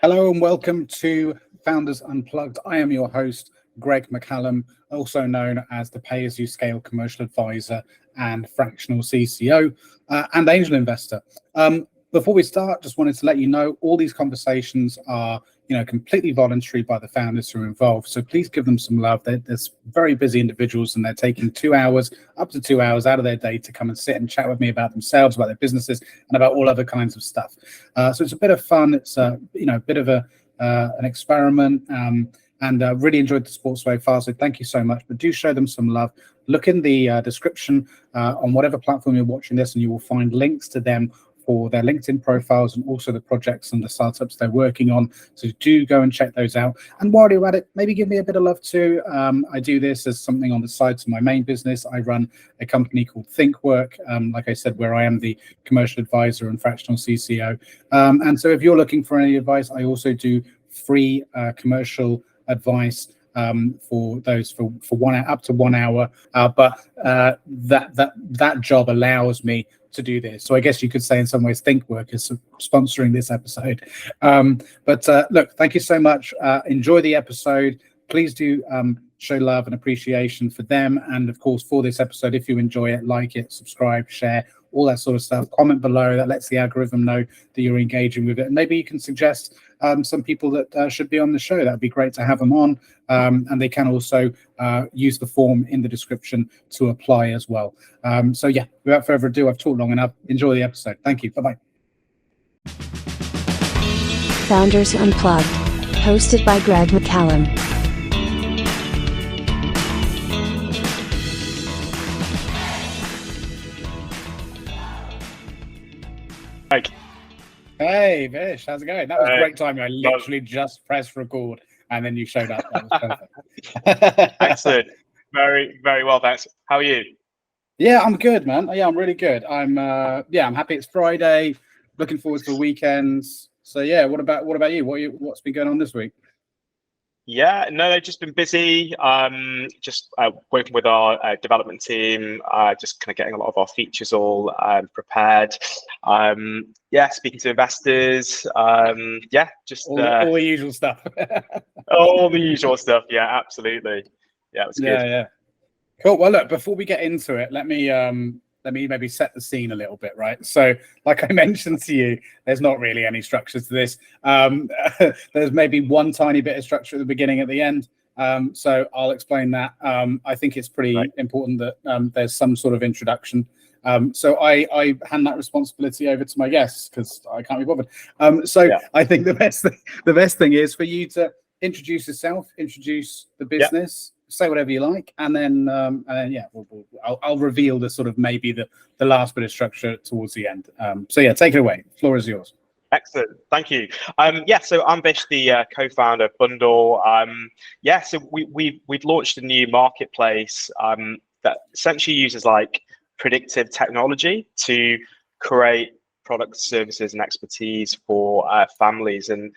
Hello and welcome to Founders Unplugged. I am your host, Greg McCallum, also known as the Pay-As-You-Scale Commercial Advisor and Fractional CCO and Angel Investor. Before we start, just wanted to let you know all these conversations are, completely voluntary by the founders who are involved. So please give them some love. They're very busy individuals, and they're taking 2 hours, up to 2 hours out of their day to come and sit and chat with me about themselves, about their businesses, and about all other kinds of stuff. So it's a bit of fun. It's a bit of an experiment. And really enjoyed the sport so far. So thank you so much. But do show them some love. Look in the description on whatever platform you're watching this, and you will find links to them for their LinkedIn profiles and also the projects and the startups they're working on. So do go and check those out. And while you're at it, maybe give me a bit of love too. I do this as something on the side to my main business. I run a company called ThinkWork, like I said, where I am the commercial advisor and fractional CCO. And so if you're looking for any advice, I also do free commercial advice for those for 1 hour, up to 1 hour. But that job allows me to do this. So I guess you could say in some ways ThinkWork is sponsoring this episode. But look, thank you so much. Enjoy the episode. Please do show love and appreciation for them. And of course, for this episode, if you enjoy it, like it, subscribe, share, all that sort of stuff. Comment below. That lets the algorithm know that you're engaging with it. And maybe you can suggest some people that should be on the show. That'd be great to have them on. And they can also use the form in the description to apply as well. So yeah, without further ado, I've talked long enough. Enjoy the episode. Thank you. Bye-bye. Founders Unplugged, hosted by Greg McCallum. Hey, Vish, how's it going? That was great timing. I literally just pressed record and then you showed up. That was perfect. Excellent. Very, very well, thanks. How are you? Yeah, I'm good, man. Yeah, I'm really good. I'm happy it's Friday. Looking forward to the weekends. So yeah, what about you? What's been going on this week? Yeah, no, they've just been busy. Just working with our development team, just kind of getting a lot of our features all prepared. Speaking to investors. Just all the usual stuff. all the usual stuff. Yeah, absolutely. Yeah, it was good. Yeah. Cool. Well, look, before we get into it, let me maybe set the scene a little bit, right? So, like I mentioned to you, there's not really any structure to this. There's maybe one tiny bit of structure at the beginning, at the end. So I'll explain that. I think it's pretty important that there's some sort of introduction. So I hand that responsibility over to my guests because I can't be bothered. I think the best thing is for you to introduce yourself, introduce the business. Say whatever you like, and then I'll reveal the sort of maybe the last bit of structure towards the end. So yeah, take it away. Floor is yours. Excellent, thank you. So I'm Vish, the co-founder of bndle. So we've launched a new marketplace that essentially uses like predictive technology to create products, services, and expertise for families, and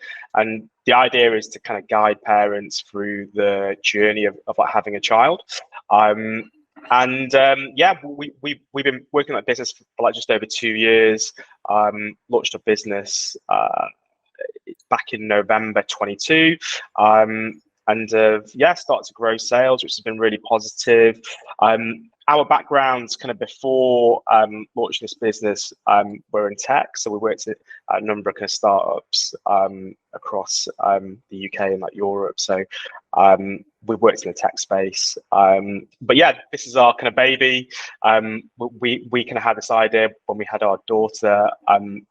the idea is to kind of guide parents through the journey of like having a child. We've been working on that business for like just over 2 years. Launched a business back in November 22. Started to grow sales, which has been really positive. Our backgrounds kind of before launching this business were in tech. So we worked at a number of kind of startups across the UK and like Europe. So we've worked in the tech space. This is our kind of baby. We kind of had this idea when we had our daughter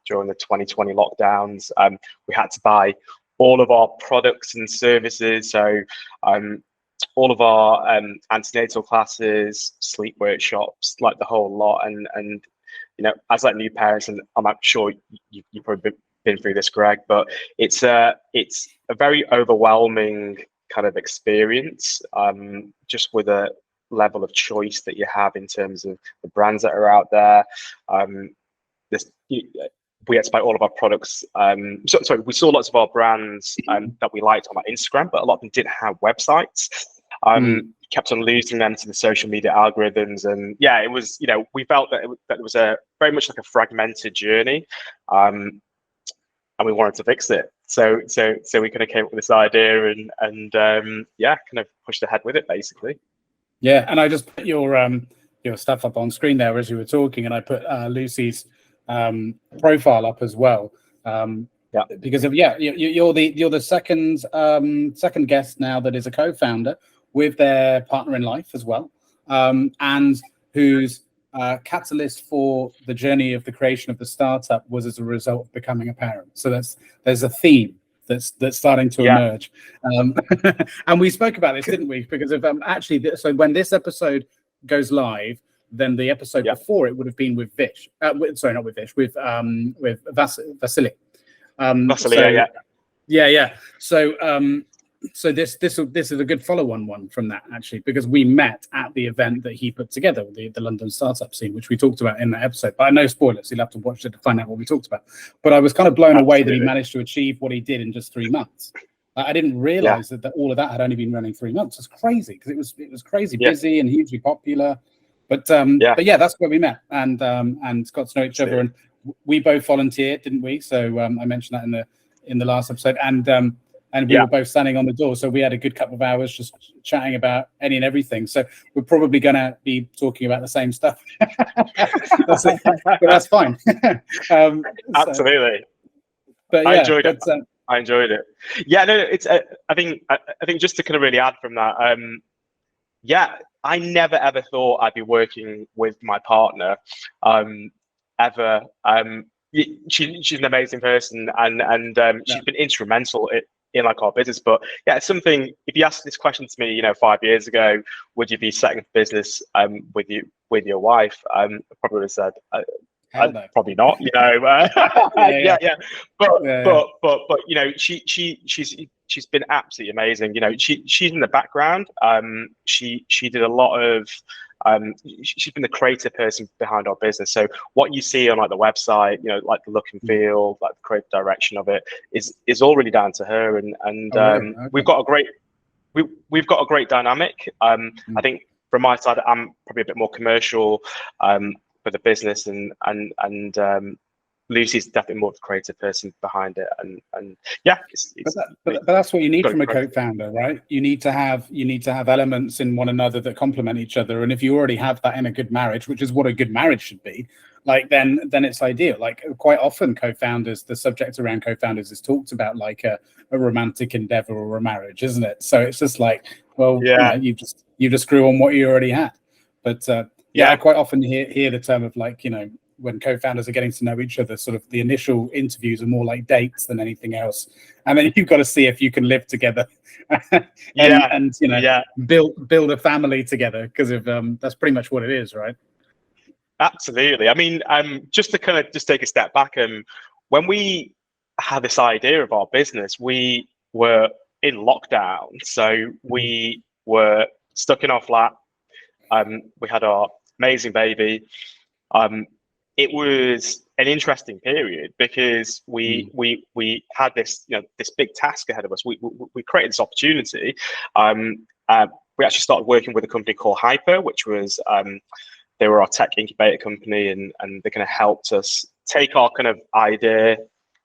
during the 2020 lockdowns. We had to buy all of our products and services. So all of our antenatal classes, sleep workshops, like the whole lot. And as like new parents, and I'm sure you've probably been through this, Greg, but it's a very overwhelming kind of experience, just with a level of choice that you have in terms of the brands that are out there. We had to buy all of our products. We saw lots of our brands that we liked on our Instagram, but a lot of them didn't have websites. Kept on losing them to the social media algorithms, and it was, we felt that it was a very much like a fragmented journey, and we wanted to fix it. so we kind of came up with this idea and yeah, kind of pushed ahead with it basically. Yeah, and I just put your stuff up on screen there as you were talking, and I put Lucy's profile up as well. Because of you're the second guest now that is a co-founder with their partner in life as well, and whose catalyst for the journey of the creation of the startup was as a result of becoming a parent. So there's a theme that's starting to emerge, and we spoke about this, didn't we? Because of actually, so when this episode goes live, then the episode before it would have been with Vish. Sorry, not with Vish, with Vasily. So this is a good follow-on one from that, actually, because we met at the event that he put together, the London startup scene, which we talked about in that episode. But I know spoilers, you'll have to watch it to find out what we talked about. But I was kind of blown away that he managed to achieve what he did in just 3 months. I didn't realize that all of that had only been running 3 months. It's crazy, because it was crazy busy and hugely popular. But yeah, that's where we met and got to know each other. And we both volunteered, didn't we? So I mentioned that in the last episode, and we were both standing on the door, so we had a good couple of hours just chatting about any and everything. So we're probably going to be talking about the same stuff. But that's fine. Absolutely. But yeah, I enjoyed it. I enjoyed it. Yeah, no, it's. I think just to kind of really add from that. Yeah, I never ever thought I'd be working with my partner, ever. She's an amazing person, and she's been instrumental in like our business. But yeah, it's something. If you asked this question to me, 5 years ago, would you be setting up business with your wife? I probably would have said. Probably not, But she's been absolutely amazing. She's in the background. She did a lot of. She's been the creative person behind our business. So what you see on like the website, like the look and feel, like the creative direction of it, is all really down to her. And Okay. we've got a great dynamic. I think from my side, I'm probably a bit more commercial. For the business and Lucy's definitely more of the creative person behind it, and yeah, but that's what you need from a co-founder, right? You need to have elements in one another that complement each other, and if you already have that in a good marriage, which is what a good marriage should be, like then it's ideal. Like quite often co-founders, the subject around co-founders is talked about like a romantic endeavor or a marriage, isn't it? So it's just like, well, you just screw on what you already had, but I quite often hear the term of like, when co-founders are getting to know each other, sort of the initial interviews are more like dates than anything else. And then you've got to see if you can live together and build a family together, because of that's pretty much what it is, right? Absolutely. I mean, just to kind of just take a step back, when we had this idea of our business, we were in lockdown. So we were stuck in our flat. We had our amazing baby. It was an interesting period because we had this this big task ahead of us. We created this opportunity. We actually started working with a company called Hyper, which was they were our tech incubator company, and they kind of helped us take our kind of idea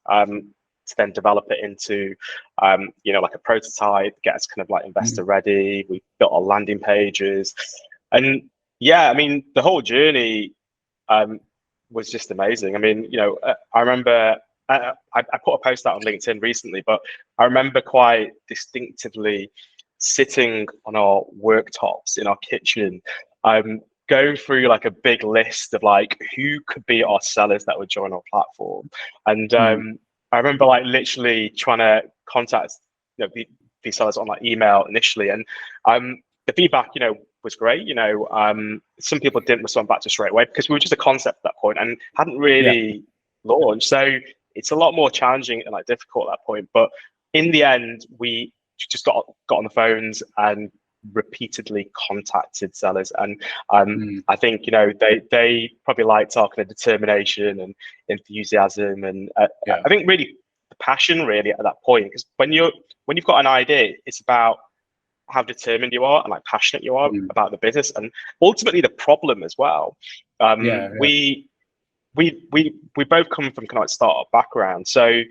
to then develop it into like a prototype, get us kind of like investor ready. We built our landing pages. And yeah, I mean, the whole journey was just amazing. I mean, I remember I put a post out on LinkedIn recently, but I remember quite distinctively sitting on our worktops in our kitchen, going through like a big list of like who could be our sellers that would join our platform. And I remember like literally trying to contact these sellers on like email initially, and the feedback was great. Some people didn't respond back to straight away because we were just a concept at that point and hadn't really launched. So it's a lot more challenging and like difficult at that point. But in the end, we just got on the phones and repeatedly contacted sellers, and I think they probably liked our kind of determination and enthusiasm, and I think really the passion really at that point, because when you've got an idea, it's about how determined you are and like passionate you are about the business, and ultimately the problem as well. We both come from kind of like startup background, so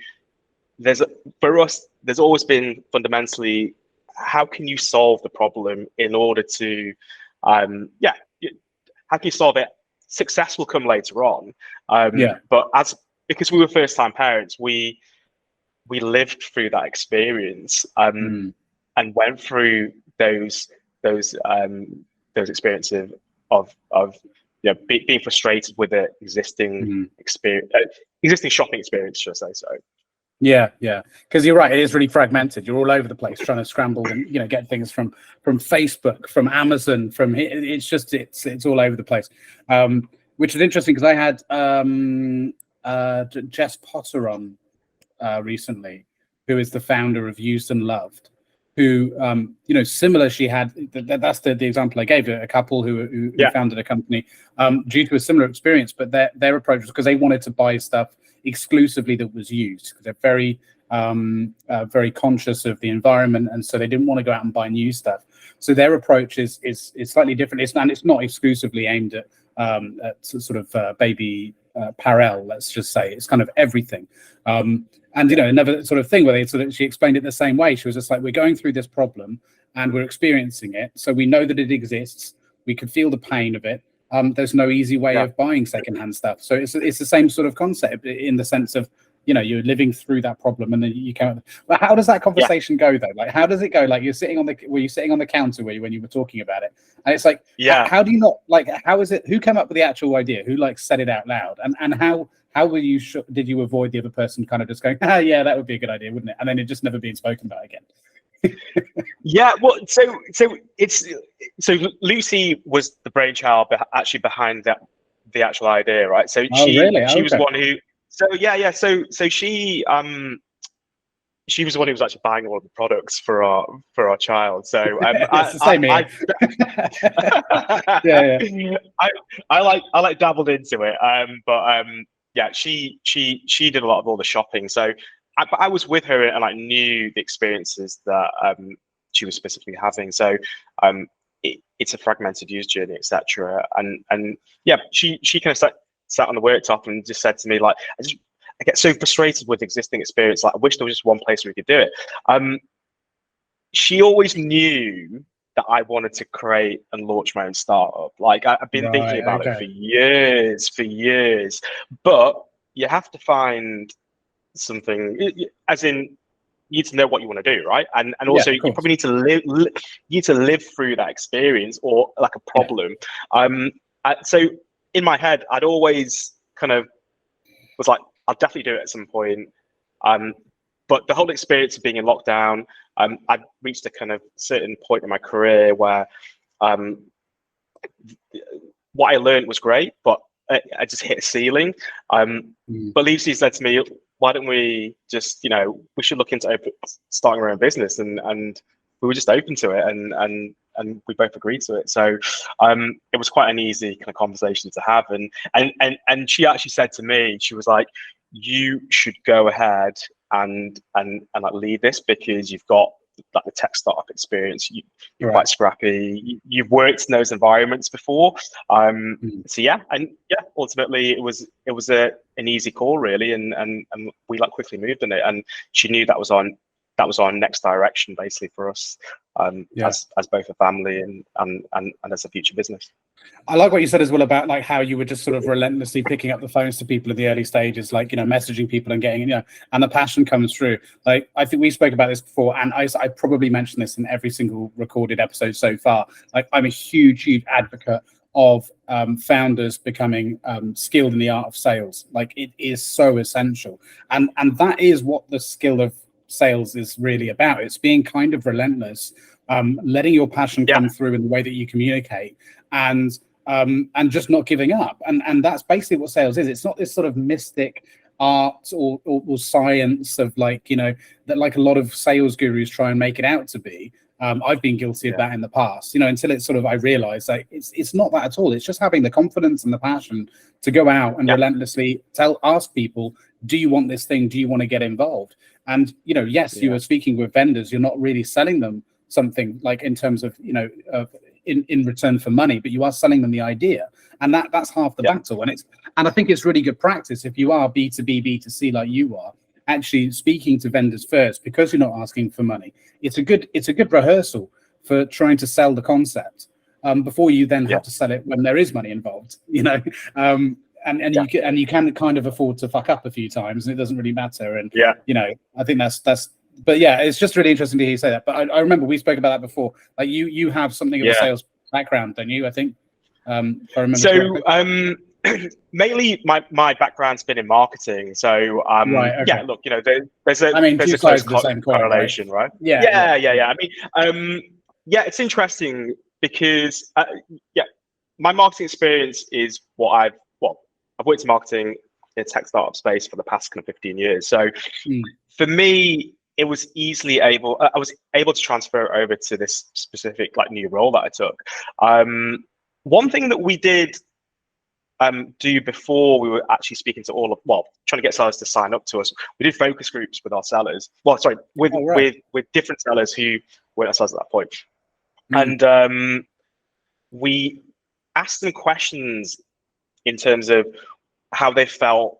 for us, there's always been fundamentally, how can you solve the problem in order to, how can you solve it? Success will come later on. But because we were first time parents, we lived through that experience and went through those experiences of being frustrated with the existing experience, existing shopping experience, should I say so? Yeah, because you're right. It is really fragmented. You're all over the place trying to scramble and get things from Facebook, from Amazon, from it's all over the place. Which is interesting because I had Jess Potter on recently, who is the founder of Used and Loved, who similar. She had that's the example I gave, a couple who founded a company due to a similar experience, but their approach was because they wanted to buy stuff exclusively that was used, because they're very very conscious of the environment, and so they didn't want to go out and buy new stuff. So their approach is slightly different. It's not exclusively aimed at sort of baby apparel, let's just say. It's kind of everything. And another sort of thing where she explained it the same way. She was just like, we're going through this problem and we're experiencing it, so we know that it exists. We can feel the pain of it. There's no easy way of buying secondhand stuff. So it's the same sort of concept in the sense of, you're living through that problem, and then you can't. Well, how does that conversation go though? Like, how does it go? Like, were you sitting on the counter when you were talking about it? And it's like, how do you not how is it? Who came up with the actual idea? Who said it out loud? And how were you? Did you avoid the other person kind of just going, yeah, that would be a good idea, wouldn't it? And then it just never being spoken about again. Well, so Lucy was the brainchild actually behind the actual idea, right? So she was the one who. So she was the one who was actually buying all of the products for our child. So it's the same I dabbled into it, but she did a lot of all the shopping. So I was with her and knew the experiences that she was specifically having. So it's a fragmented use journey, etc. And she kind of sat on the worktop and just said to me, I get so frustrated with existing experience. I wish there was just one place where we could do it. She always knew that I wanted to create and launch my own startup. I've been thinking about it for years, but you have to find something, as in, you need to know what you want to do, right? And also you probably need to live through that experience or a problem. So in my head, I'd always kind of was like, I'll definitely do it at some point. But the whole experience of being in lockdown, I'd reached a kind of certain point in my career where what I learned was great, but I just hit a ceiling. But Lucy said to me, why don't we just, we should look into starting our own business, and we were just open to it, and we both agreed to it. So it was quite an easy kind of conversation to have. And she actually said to me, she was like, you should go ahead and lead this, because you've got the tech startup experience. You're quite scrappy. You've worked in those environments before. So ultimately it was an easy call, really, and we quickly moved on it. And she knew that was our next direction, basically, for us, as both a family and as a future business. I like what you said as well about how you were just sort of relentlessly picking up the phones to people in the early stages, messaging people and getting, and the passion comes through. I think we spoke about this before, and I probably mentioned this in every single recorded episode so far. I'm a huge advocate of founders becoming skilled in the art of sales. It is so essential, and that is what the skill of sales is really about. It's being kind of relentless, letting your passion come through in the way that you communicate, and just not giving up. And that's basically what sales is. It's not this sort of mystic art or science of that a lot of sales gurus try and make it out to be. I've been guilty of that in the past, until it's sort of, I realized it's not that at all. It's just having the confidence and the passion to go out and relentlessly ask people, do you want this thing? Do you want to get involved? And, yes, you are speaking with vendors. You're not really selling them something in terms of, in return for money, but you are selling them the idea. And that's half the battle. And I think it's really good practice if you are B2B, B2C like you are, actually speaking to vendors first, because you're not asking for money. It's a good rehearsal for trying to sell the concept before you then have to sell it when there is money involved, and you can kind of afford to fuck up a few times, and it doesn't really matter. And I think that's. But yeah, it's just really interesting to hear you say that. But I remember we spoke about that before. Like you have something of a sales background, don't you? I think. If I remember correctly. Mainly my background's been in marketing. So right, okay. look, there's a close correlation, right? Yeah. I mean, it's interesting because my marketing experience is I've worked in marketing in a tech startup space for the past kind of 15 years. So for me, I was able to transfer over to this specific new role that I took. One thing that we did do before we were actually speaking to trying to get sellers to sign up to us, we did focus groups with our sellers. With different sellers who weren't sellers at that point. And we asked them questions in terms of how they felt,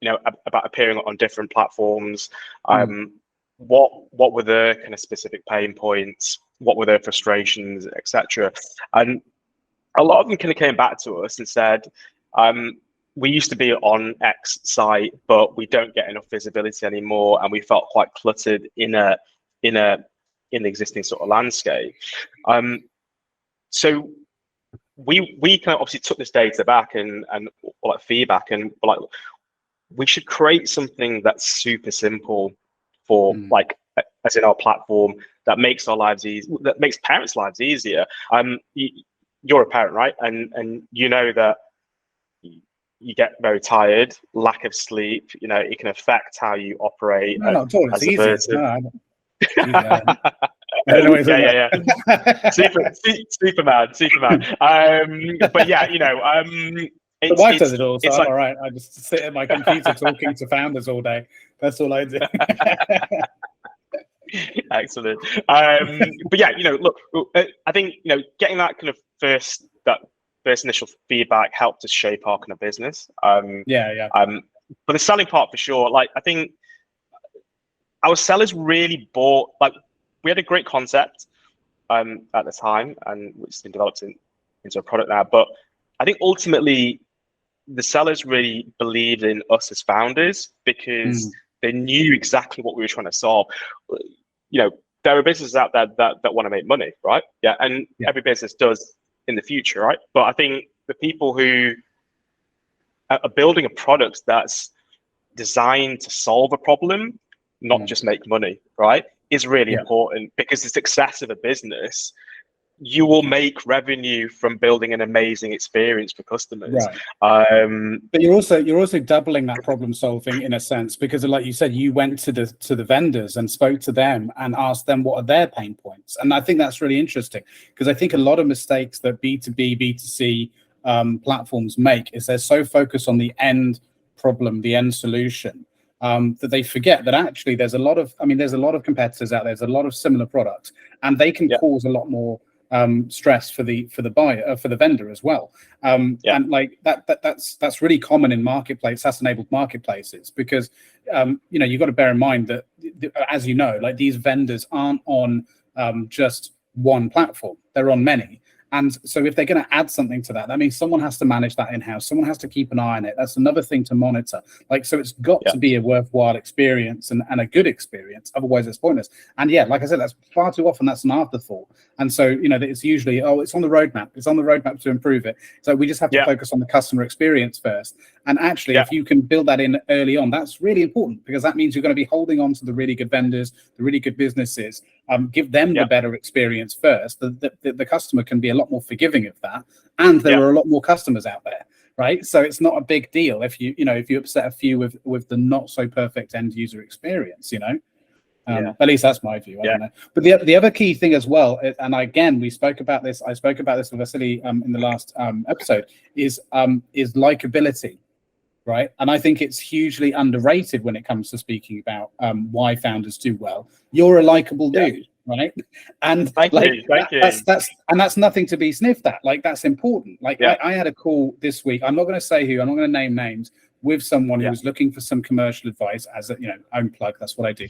about appearing on different platforms. What were their kind of specific pain points? What were their frustrations, etc. And a lot of them kind of came back to us and said, we used to be on X site, but we don't get enough visibility anymore, and we felt quite cluttered in the existing sort of landscape. So we kind of obviously took this data back and feedback, and we should create something that's super simple for as in our platform, that makes our lives easy, that makes parents' lives easier. You're a parent, right? And you know that you get very tired, lack of sleep, it can affect how you operate not at all. It's as a person. Superman. But the wife does it all, so I'm all right. I just sit at my computer talking to founders all day. That's all I do. Excellent. But look, I think getting that kind of first initial feedback helped us shape our kind of business. But the selling part for sure, I think our sellers really bought. We had a great concept at the time, and it's been developed into a product now. But I think ultimately the sellers really believed in us as founders because they knew exactly what we were trying to solve. There are businesses out there that want to make money, right? And every business does in the future, right? But I think the people who are building a product that's designed to solve a problem, not just make money, right, is really important, because the success of a business, you will make revenue from building an amazing experience for customers. But you're also doubling that problem solving in a sense, because like you said, you went to the vendors and spoke to them and asked them what are their pain points. And I think that's really interesting, because I think a lot of mistakes that B2B, B2C platforms make is they're so focused on the end problem, the end solution, that they forget that actually there's a lot of competitors out there, there's a lot of similar products, and they can cause a lot more stress for the buyer, for the vendor as well. And that's really common in SaaS enabled marketplaces, because you've got to bear in mind that as these vendors aren't on just one platform, they're on many. And so if they're going to add something to that means someone has to manage that in-house. Someone has to keep an eye on it. That's another thing to monitor. So it's got to be a worthwhile experience and a good experience. Otherwise, it's pointless. And like I said, that's far too often that's an afterthought. And so, it's usually, it's on the roadmap. It's on the roadmap to improve it. So we just have to focus on the customer experience first. And actually, if you can build that in early on, that's really important, because that means you're going to be holding on to the really good vendors, the really good businesses. Give them the better experience first. The customer can be a lot more forgiving of that, and there are a lot more customers out there, right? So it's not a big deal if you upset a few with the not so perfect end user experience. At least that's my view. I don't know. But the other key thing as well, and again we spoke about this. I spoke about this with Vasily in the last episode. Is likability. Right. And I think it's hugely underrated when it comes to speaking about why founders do well. You're a likable dude, right? And thank you. That's nothing to be sniffed at. That's important. I had a call this week. I'm not going to say who, I'm not going to name names, with someone who was looking for some commercial advice as a, Unplugged. That's what I do,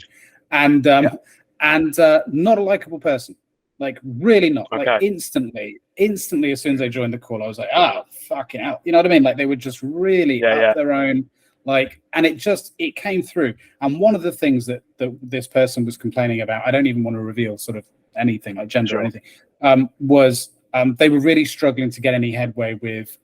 and not a likable person. Like really not. Okay. Like instantly, as soon as they joined the call, I was like, fucking hell. You know what I mean? Like they were just really up their own. Like, and it came through. And one of the things that this person was complaining about, I don't even want to reveal sort of anything like gender or anything, was they were really struggling to get any headway with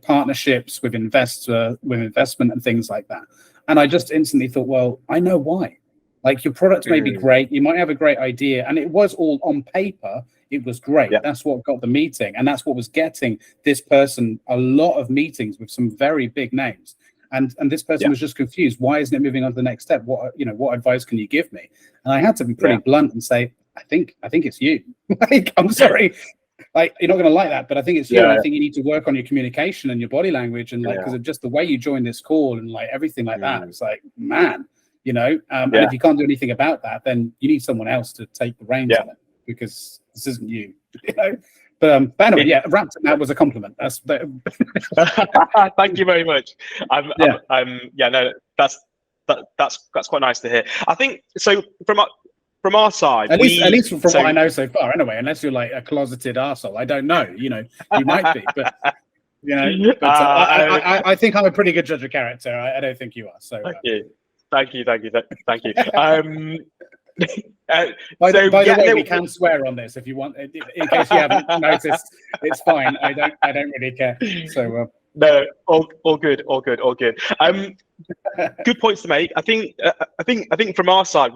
partnerships, with investment and things like that. And I just instantly thought, well, I know why. Like your product may be great, you might have a great idea, and it was all on paper. It was great. Yeah. That's what got the meeting, and that's what was getting this person a lot of meetings with some very big names. And this person was just confused. Why isn't it moving on to the next step? What advice can you give me? And I had to be pretty blunt and say, I think it's you. Like, I'm sorry. Like, you're not going to like that, but I think it's you. And I think you need to work on your communication and your body language, and like because of just the way you join this call and like everything like that. It's like, man. And if you can't do anything about that, then you need someone else to take the reins on it, because this isn't you. But anyway, wrapped. That was a compliment. That's thank you very much. That's quite nice to hear. I think so. From our side, at least from what I know so far, anyway. Unless you're like a closeted arsehole, I don't know. You might be, but. I think I'm a pretty good judge of character. I don't think you are. So Thank you. By the way, we can swear on this if you want. In case you haven't noticed, it's fine. I don't really care. So no, all good. Good points to make. I think from our side,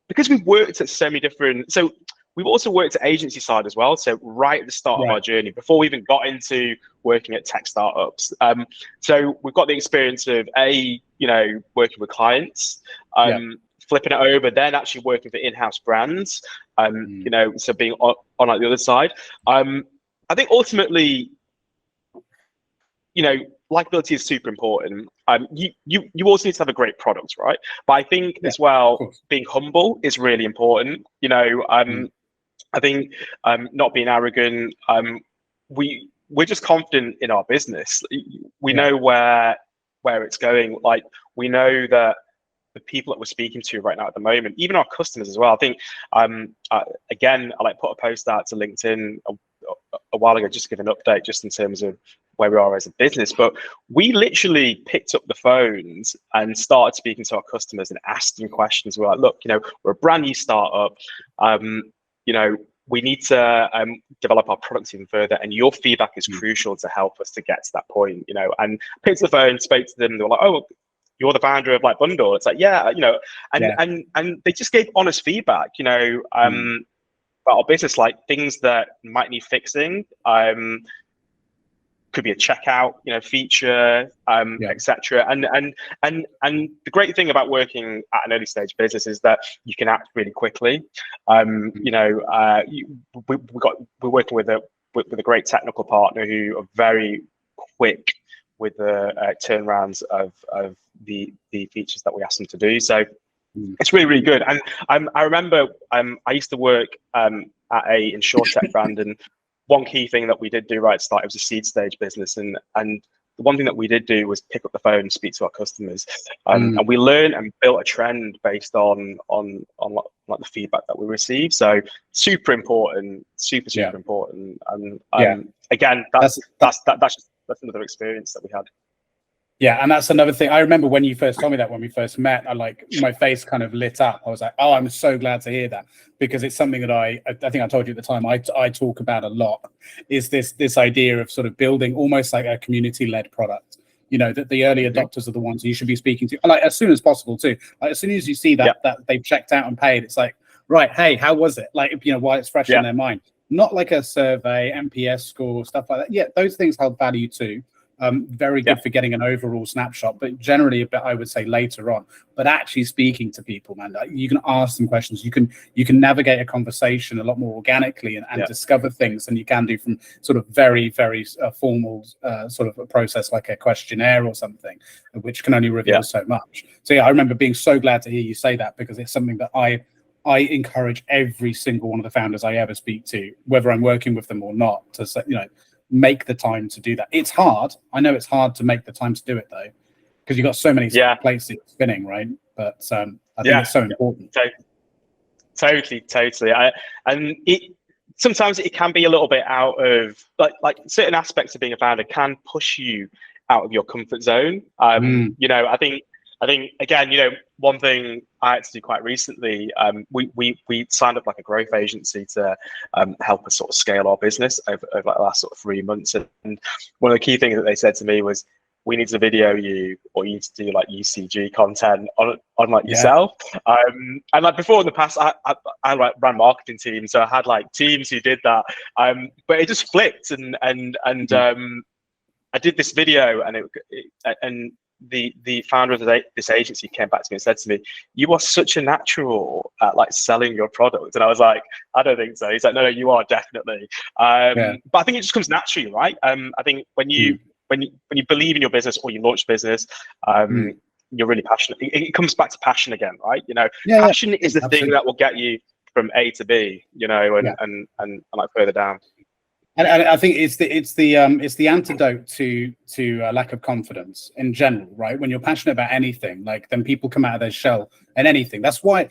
because we've worked at so many different. So we've also worked at agency side as well. So right at the start of our journey, before we even got into working at tech startups. So we've got the experience of working with clients, flipping it over, then actually working for in-house brands. So being on like the other side. I think ultimately, likability is super important. You also need to have a great product, right? But I think as well, being humble is really important. I think not being arrogant. We're just confident in our business. We know where it's going. Like we know that the people that we're speaking to right now at the moment, even our customers as well. I think again, I put a post out to LinkedIn a while ago just to give an update just in terms of where we are as a business. But we literally picked up the phones and started speaking to our customers and asking questions. We're like, look, we're a brand new startup. We need to develop our products even further, and your feedback is crucial to help us to get to that point. And picked up the phone, spoke to them. They were like, "Oh, you're the founder of bndle." It's like, and they just gave honest feedback. About our business, like things that might need fixing. Could be a checkout, feature, etc. And the great thing about working at an early stage business is that you can act really quickly. We're working with a great technical partner who are very quick with the turnarounds of the features that we ask them to do. So it's really, really good. And I remember I used to work at a insurtech brand, and one key thing that we did do right at the start, it was a seed stage business, and the one thing that we did do was pick up the phone and speak to our customers, and we learned and built a trend based on like the feedback that we received. So super important, super important. And again, that's another experience that we had. Yeah, and that's another thing. I remember when you first told me that, when we first met, my face kind of lit up. I was like, oh, I'm so glad to hear that, because it's something that I think I told you at the time I talk about a lot, is this idea of sort of building almost like a community-led product. That the early adopters are the ones you should be speaking to, like as soon as possible too. Like as soon as you see that they've checked out and paid, it's like, right, hey, how was it? Like, while it's fresh in their mind. Not like a survey, NPS score, stuff like that. Yeah, those things hold value too. Very good for getting an overall snapshot, but generally a bit, I would say, later on. But actually speaking to people, man, you can ask them questions. You can navigate a conversation a lot more organically and discover things than you can do from sort of very, very formal sort of a process like a questionnaire or something, which can only reveal so much. So I remember being so glad to hear you say that, because it's something that I encourage every single one of the founders I ever speak to, whether I'm working with them or not, to say, make the time to do that. It's hard. I know it's hard to make the time to do it though, because you've got so many places spinning, right? But I think it's so important. Totally. And it sometimes it can be a little bit out of like certain aspects of being a founder can push you out of your comfort zone. You know, I think again, you know, one thing I had to do quite recently, we signed up like a growth agency to help us sort of scale our business over like the last sort of 3 months. And one of the key things that they said to me was, we need to video you, or you need to do like UCG content on like yourself. And like before in the past, I like ran marketing teams, so I had like teams who did that. But it just flipped, and I did this video, and the founder of this agency came back to me and said to me, "You are such a natural at like selling your product." And I was like, "I don't think so." He's like, "No, you are definitely." But I think it just comes naturally, right? I think when you believe in your business or you launch business, you're really passionate. It comes back to passion again, right? You know, passion is the thing that will get you from A to B, you know, and like further down. And I think it's the antidote to lack of confidence in general, right? When you're passionate about anything, like then people come out of their shell and anything. That's one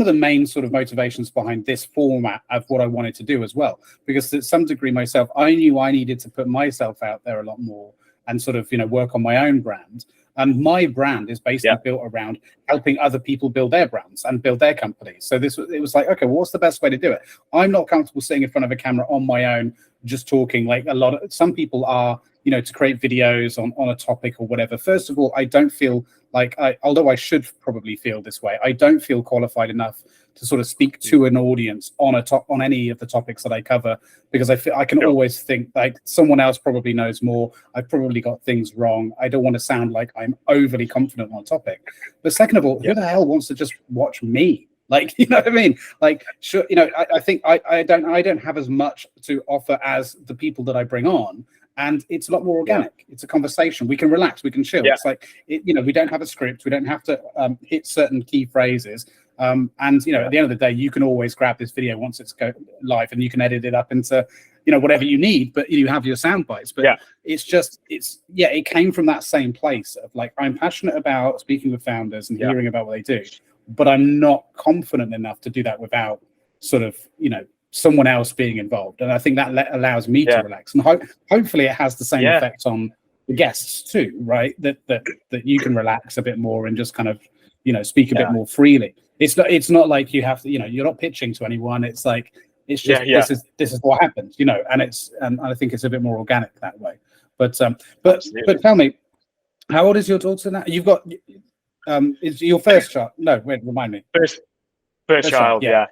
of the main sort of motivations behind this format of what I wanted to do as well. Because to some degree myself, I knew I needed to put myself out there a lot more and sort of, you know, work on my own brand. And my brand is basically built around helping other people build their brands and build their companies. So it was like, okay, well, what's the best way to do it? I'm not comfortable sitting in front of a camera on my own, just talking like some people are, you know, to create videos on a topic or whatever. First of all, I don't feel like although I should probably feel this way, I don't feel qualified enough to sort of speak to an audience on any of the topics that I cover, because I can always think like someone else probably knows more. I've probably got things wrong. I don't want to sound like I'm overly confident on a topic. But second of all, who the hell wants to just watch me? Like, you know what I mean? Like, sure, you know, I think I don't have as much to offer as the people that I bring on. And it's a lot more organic. It's a conversation. We can relax. We can chill. It's like, you know, we don't have a script. We don't have to hit certain key phrases. And, you know, at the end of the day, you can always grab this video once it's live and you can edit it up into, you know, whatever you need, but you have your sound bites. But it came from that same place of like, I'm passionate about speaking with founders and hearing about what they do, but I'm not confident enough to do that without sort of, you know, someone else being involved. And I think that allows me to relax. And hopefully it has the same effect on the guests too, right? That you can relax a bit more and just kind of, you know, speak a bit more freely. It's not like you have to, you know, you're not pitching to anyone. It's like, it's just, this is what happens, you know, and I think it's a bit more organic that way. But tell me, how old is your daughter now? You've got, is your first child? No, wait, remind me. First child, yeah.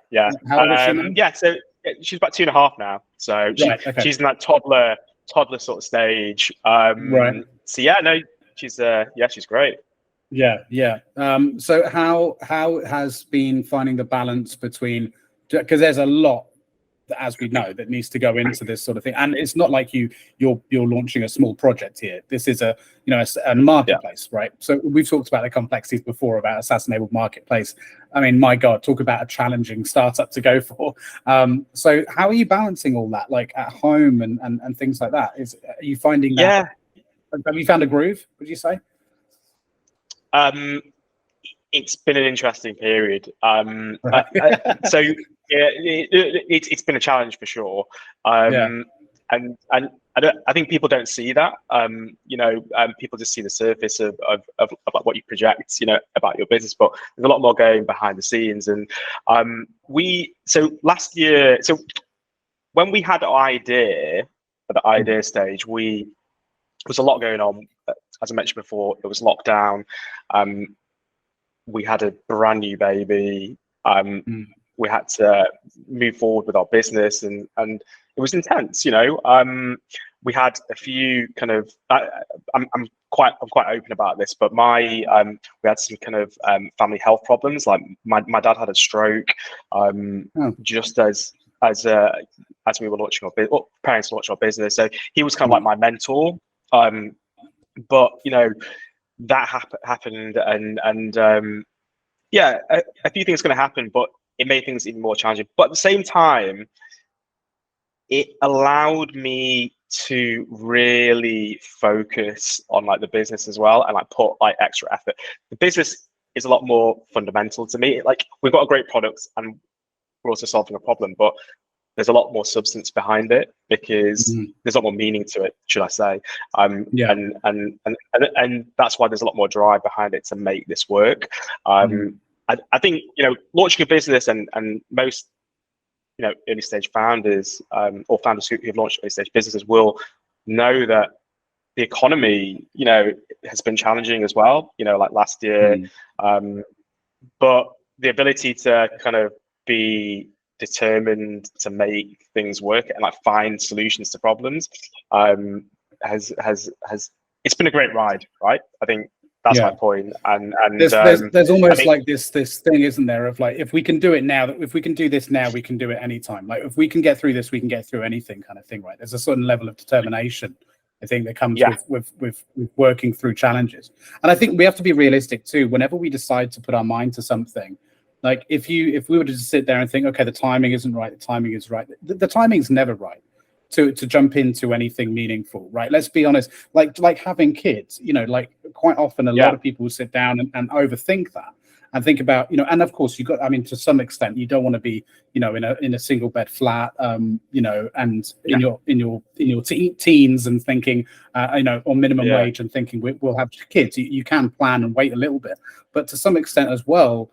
How old is she now? Yeah, so she's about 2.5 now. So she's in that toddler sort of stage. Right. So yeah, no, she's great. Yeah. So how has been finding the balance between, because there's a lot that, as we know, that needs to go into this sort of thing, and it's not like you're launching a small project here. This is a marketplace, right? So we've talked about the complexities before about a SaaS-enabled marketplace. I mean, my God, talk about a challenging startup to go for. So how are you balancing all that, like at home and things like that? Are you finding that? Have you found a groove, would you say? It's been an interesting period. So it's been a challenge for sure. And I think people don't see that. People just see the surface of what you project, you know, about your business, but there's a lot more going behind the scenes. And last year, so when we had our idea at the idea stage, there was a lot going on. As I mentioned before, it was lockdown. We had a brand new baby. We had to move forward with our business, and it was intense. You know, we had a few kind of. I'm quite open about this, but we had some kind of family health problems. Like my dad had a stroke, just as we were launching our business, parents launched our business. So he was kind of like my mentor. But you know, that happened, and a few things going to happen, but it made things even more challenging. But at the same time, it allowed me to really focus on like the business as well, and like put like extra effort. The business is a lot more fundamental to me. Like, we've got a great product and we're also solving a problem, but there's a lot more substance behind it, because there's a lot more meaning to it, should I say? Yeah. And that's why there's a lot more drive behind it to make this work. I think, you know, launching a business, and most, you know, early stage founders, or founders who have launched early stage businesses will know that the economy, you know, has been challenging as well, you know, like last year. But the ability to kind of be determined to make things work and like find solutions to problems has it's been a great ride, right? I think that's my point. And there's almost like this thing, isn't there, of like, if we can do it now, if we can do this now, we can do it anytime. Like, if we can get through this, we can get through anything, kind of thing, right? There's a certain level of determination, I think, that comes with working through challenges. And I think we have to be realistic too. Whenever we decide to put our mind to something, like if we were to just sit there and think, okay, the timing isn't right, the timing is right. The timing's never right to jump into anything meaningful, right? Let's be honest. Like having kids, you know, like quite often a lot of people sit down and overthink that and think about, you know, and of course you got, I mean, to some extent, you don't want to be, you know, in a single bed flat, you know, and in your teens and thinking, you know, on minimum wage and thinking we'll have kids. You can plan and wait a little bit, but to some extent as well,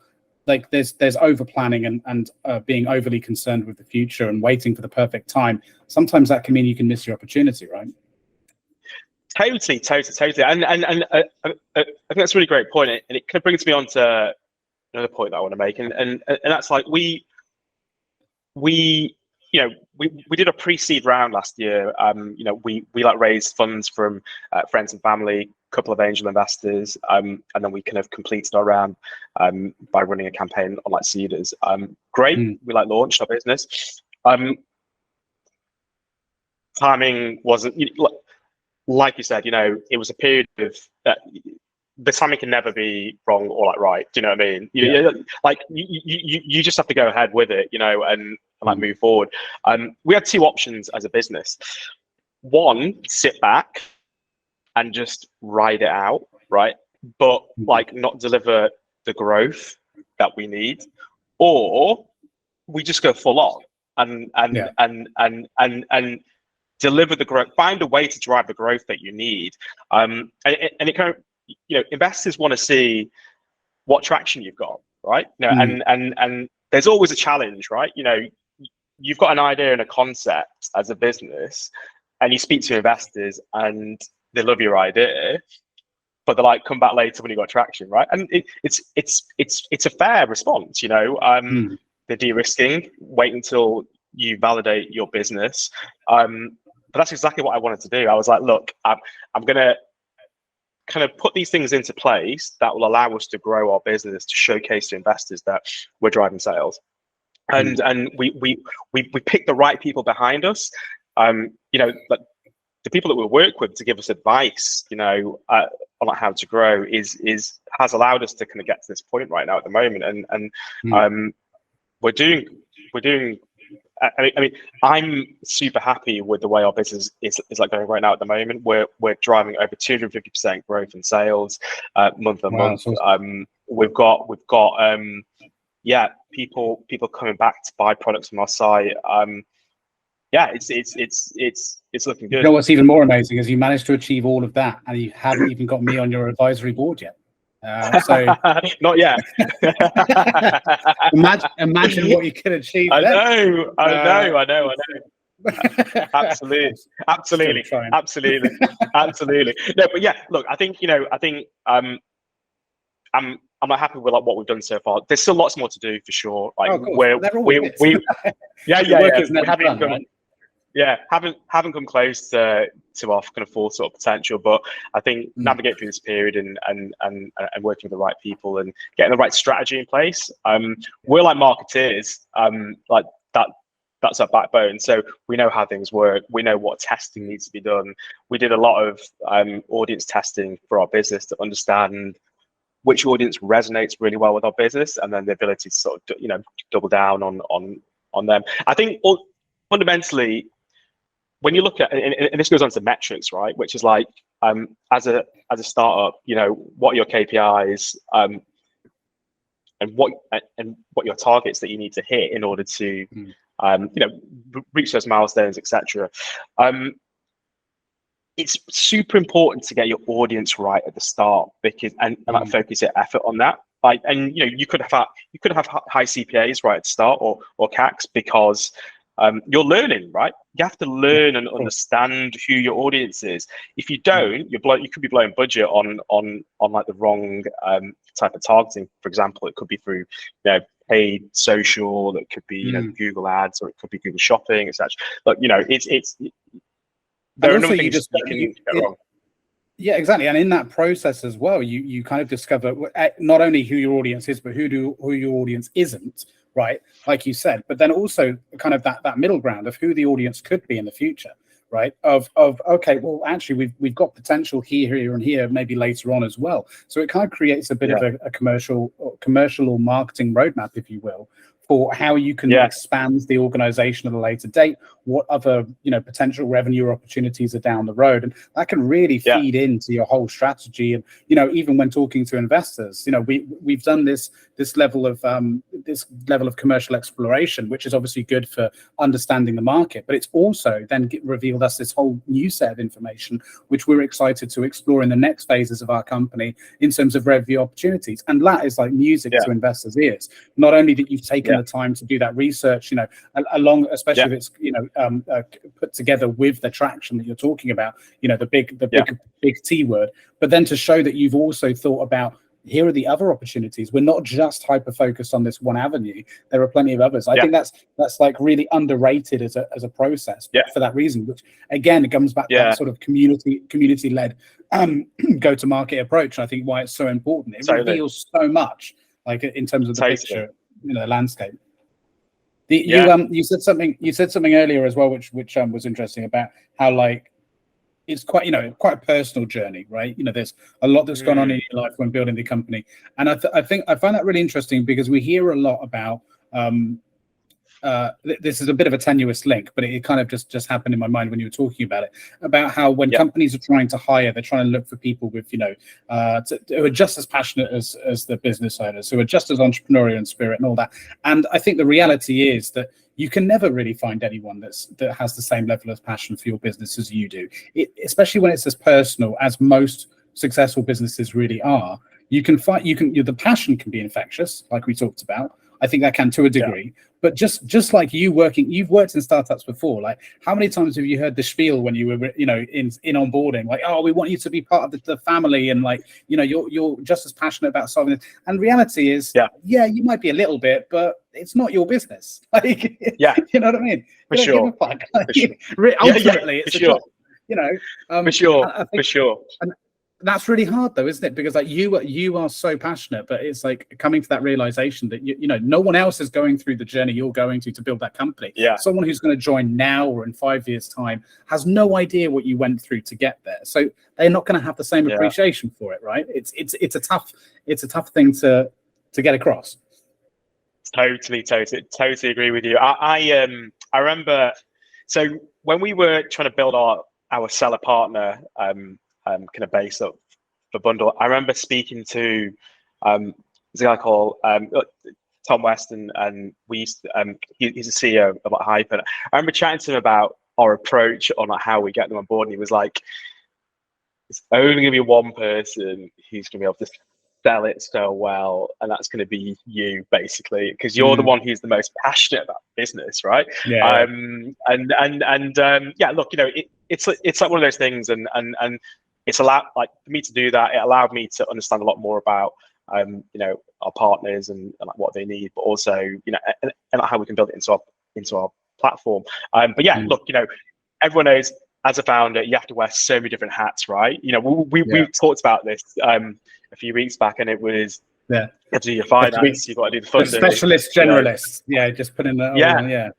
like there's over planning and being overly concerned with the future and waiting for the perfect time. Sometimes that can mean you can miss your opportunity, right? Totally. And I think that's a really great point, and it kind of brings me on to another point that I want to make, and that's like we you know, we did a pre-seed round last year. You know, we like raised funds from friends and family, a couple of angel investors, and then we kind of completed our round by running a campaign on like seeders. Great, we like launched our business. Timing wasn't, like you said, you know, it was a period of the timing can never be wrong or like right. Do you know what I mean? Like you just have to go ahead with it, you know, and like move forward. We had two options as a business. One, sit back and just ride it out, right? But like not deliver the growth that we need, or we just go full on and deliver the growth, find a way to drive the growth that you need. And it kind of, you know, investors want to see what traction you've got, right? You know, and there's always a challenge, right? You know, you've got an idea and a concept as a business, and you speak to investors and they love your idea, but they're like, come back later when you got traction, right? And it's a fair response, you know. The de-risking, wait until you validate your business. But that's exactly what I wanted to do. I was like, look, I'm gonna kind of put these things into place that will allow us to grow our business, to showcase to investors that we're driving sales. And we pick the right people behind us. You know, but the people that we work with to give us advice, you know, on how to grow has allowed us to kind of get to this point right now at the moment. And we're doing. I mean, I'm super happy with the way our business is like going right now at the moment. We're driving over 250% growth in sales month on month. Awesome. We've got people coming back to buy products from our site. It's looking good. You know what's even more amazing is you managed to achieve all of that, and you haven't even got me on your advisory board yet. So not yet. imagine what you could achieve. I know. Absolutely. No, but yeah, look, I think I'm not happy with like what we've done so far. There's still lots more to do for sure. Like we haven't come close to our kind of full sort of potential, but I think navigate through this period and working with the right people and getting the right strategy in place. We're like marketeers, like that's our backbone. So we know how things work. We know what testing needs to be done. We did a lot of audience testing for our business to understand which audience resonates really well with our business, and then the ability to sort of, you know, double down on them. I think fundamentally, when you look at, and this goes on to metrics, right? Which is like, as a startup, what are your KPIs, and what your targets that you need to hit in order to, reach those milestones, etc. It's super important to get your audience right at the start, because and like focus your effort on that. Like, and you could have high CPAs right at the start, or CACs, because you're learning, right? You have to learn and understand who your audience is. If you don't, you could be blowing budget on like the wrong type of targeting. For example, it could be through paid social, it could be Google ads, or it could be Google Shopping, etc. But it's there are a number of things you can get wrong. Yeah, exactly. And in that process as well, you kind of discover not only who your audience is, but who your audience isn't, right? Like you said, but then also kind of that middle ground of who the audience could be in the future, right? Of okay, well, actually, we've got potential here, and here, maybe later on as well. So it kind of creates a bit of a commercial or marketing roadmap, if you will, for how you can expand the organization at a later date, what other potential revenue opportunities are down the road, and that can really feed into your whole strategy. And even when talking to investors, we've done this level of commercial exploration, which is obviously good for understanding the market, but it's also then revealed us this whole new set of information which we're excited to explore in the next phases of our company in terms of revenue opportunities. And that is like music to investors' ears. Not only that you've taken the time to do that research, along, especially if it's put together with the traction that you're talking about, the big T word, but then to show that you've also thought about, here are the other opportunities. We're not just hyper focused on this one avenue. There are plenty of others. I think that's like really underrated as a process for that reason, which again, it comes back to that sort of community led go to market approach. And I think why it's so important. It reveals so much, like in terms of the picture, the landscape. You said something earlier as well, which was interesting about how like it's quite quite a personal journey, right? There's a lot that's gone on in your life when building the company, and I think I find that really interesting, because we hear a lot about this is a bit of a tenuous link, but it kind of just happened in my mind when you were talking about it, about how when companies are trying to hire, they're trying to look for people with who are just as passionate as the business owners, who are just as entrepreneurial in spirit and all that. And I think the reality is that you can never really find anyone that has the same level of passion for your business as you do, especially when it's as personal as most successful businesses really are. The passion can be infectious, like we talked about. I think that can to a degree, but just like you've worked in startups before, like how many times have you heard the spiel when you were, in onboarding, like, oh, we want you to be part of the family, and like, you're just as passionate about solving it. And reality is, you might be a little bit, but it's not your business. Like, you know what I mean? For sure. Ultimately, it's a job, for sure. And that's really hard though, isn't it? Because like you are so passionate, but it's like coming to that realization that no one else is going through the journey you're going to build that company. Someone who's going to join now or in 5 years time has no idea what you went through to get there, so they're not going to have the same appreciation for it, right? It's a tough thing to get across. Totally agree with you. I remember, so when we were trying to build our seller partner kind of base up for bndle, I remember speaking to there's a guy called Tom West, and we used to, he's a CEO of Hype, and I remember chatting to him about our approach on how we get them on board, and he was like, it's only going to be one person who's going to be able to sell it so well, and that's going to be you, basically, because you're the one who's the most passionate about business, right? Look, it's like one of those things, and it's allowed, like, for me to do that. It allowed me to understand a lot more about our partners and like what they need, but also and how we can build it into our platform. Look, everyone knows, as a founder, you have to wear so many different hats, right? We talked about this a few weeks back, and it was you have to do your finance, you've got to do the funding, specialist generalist, just put in that.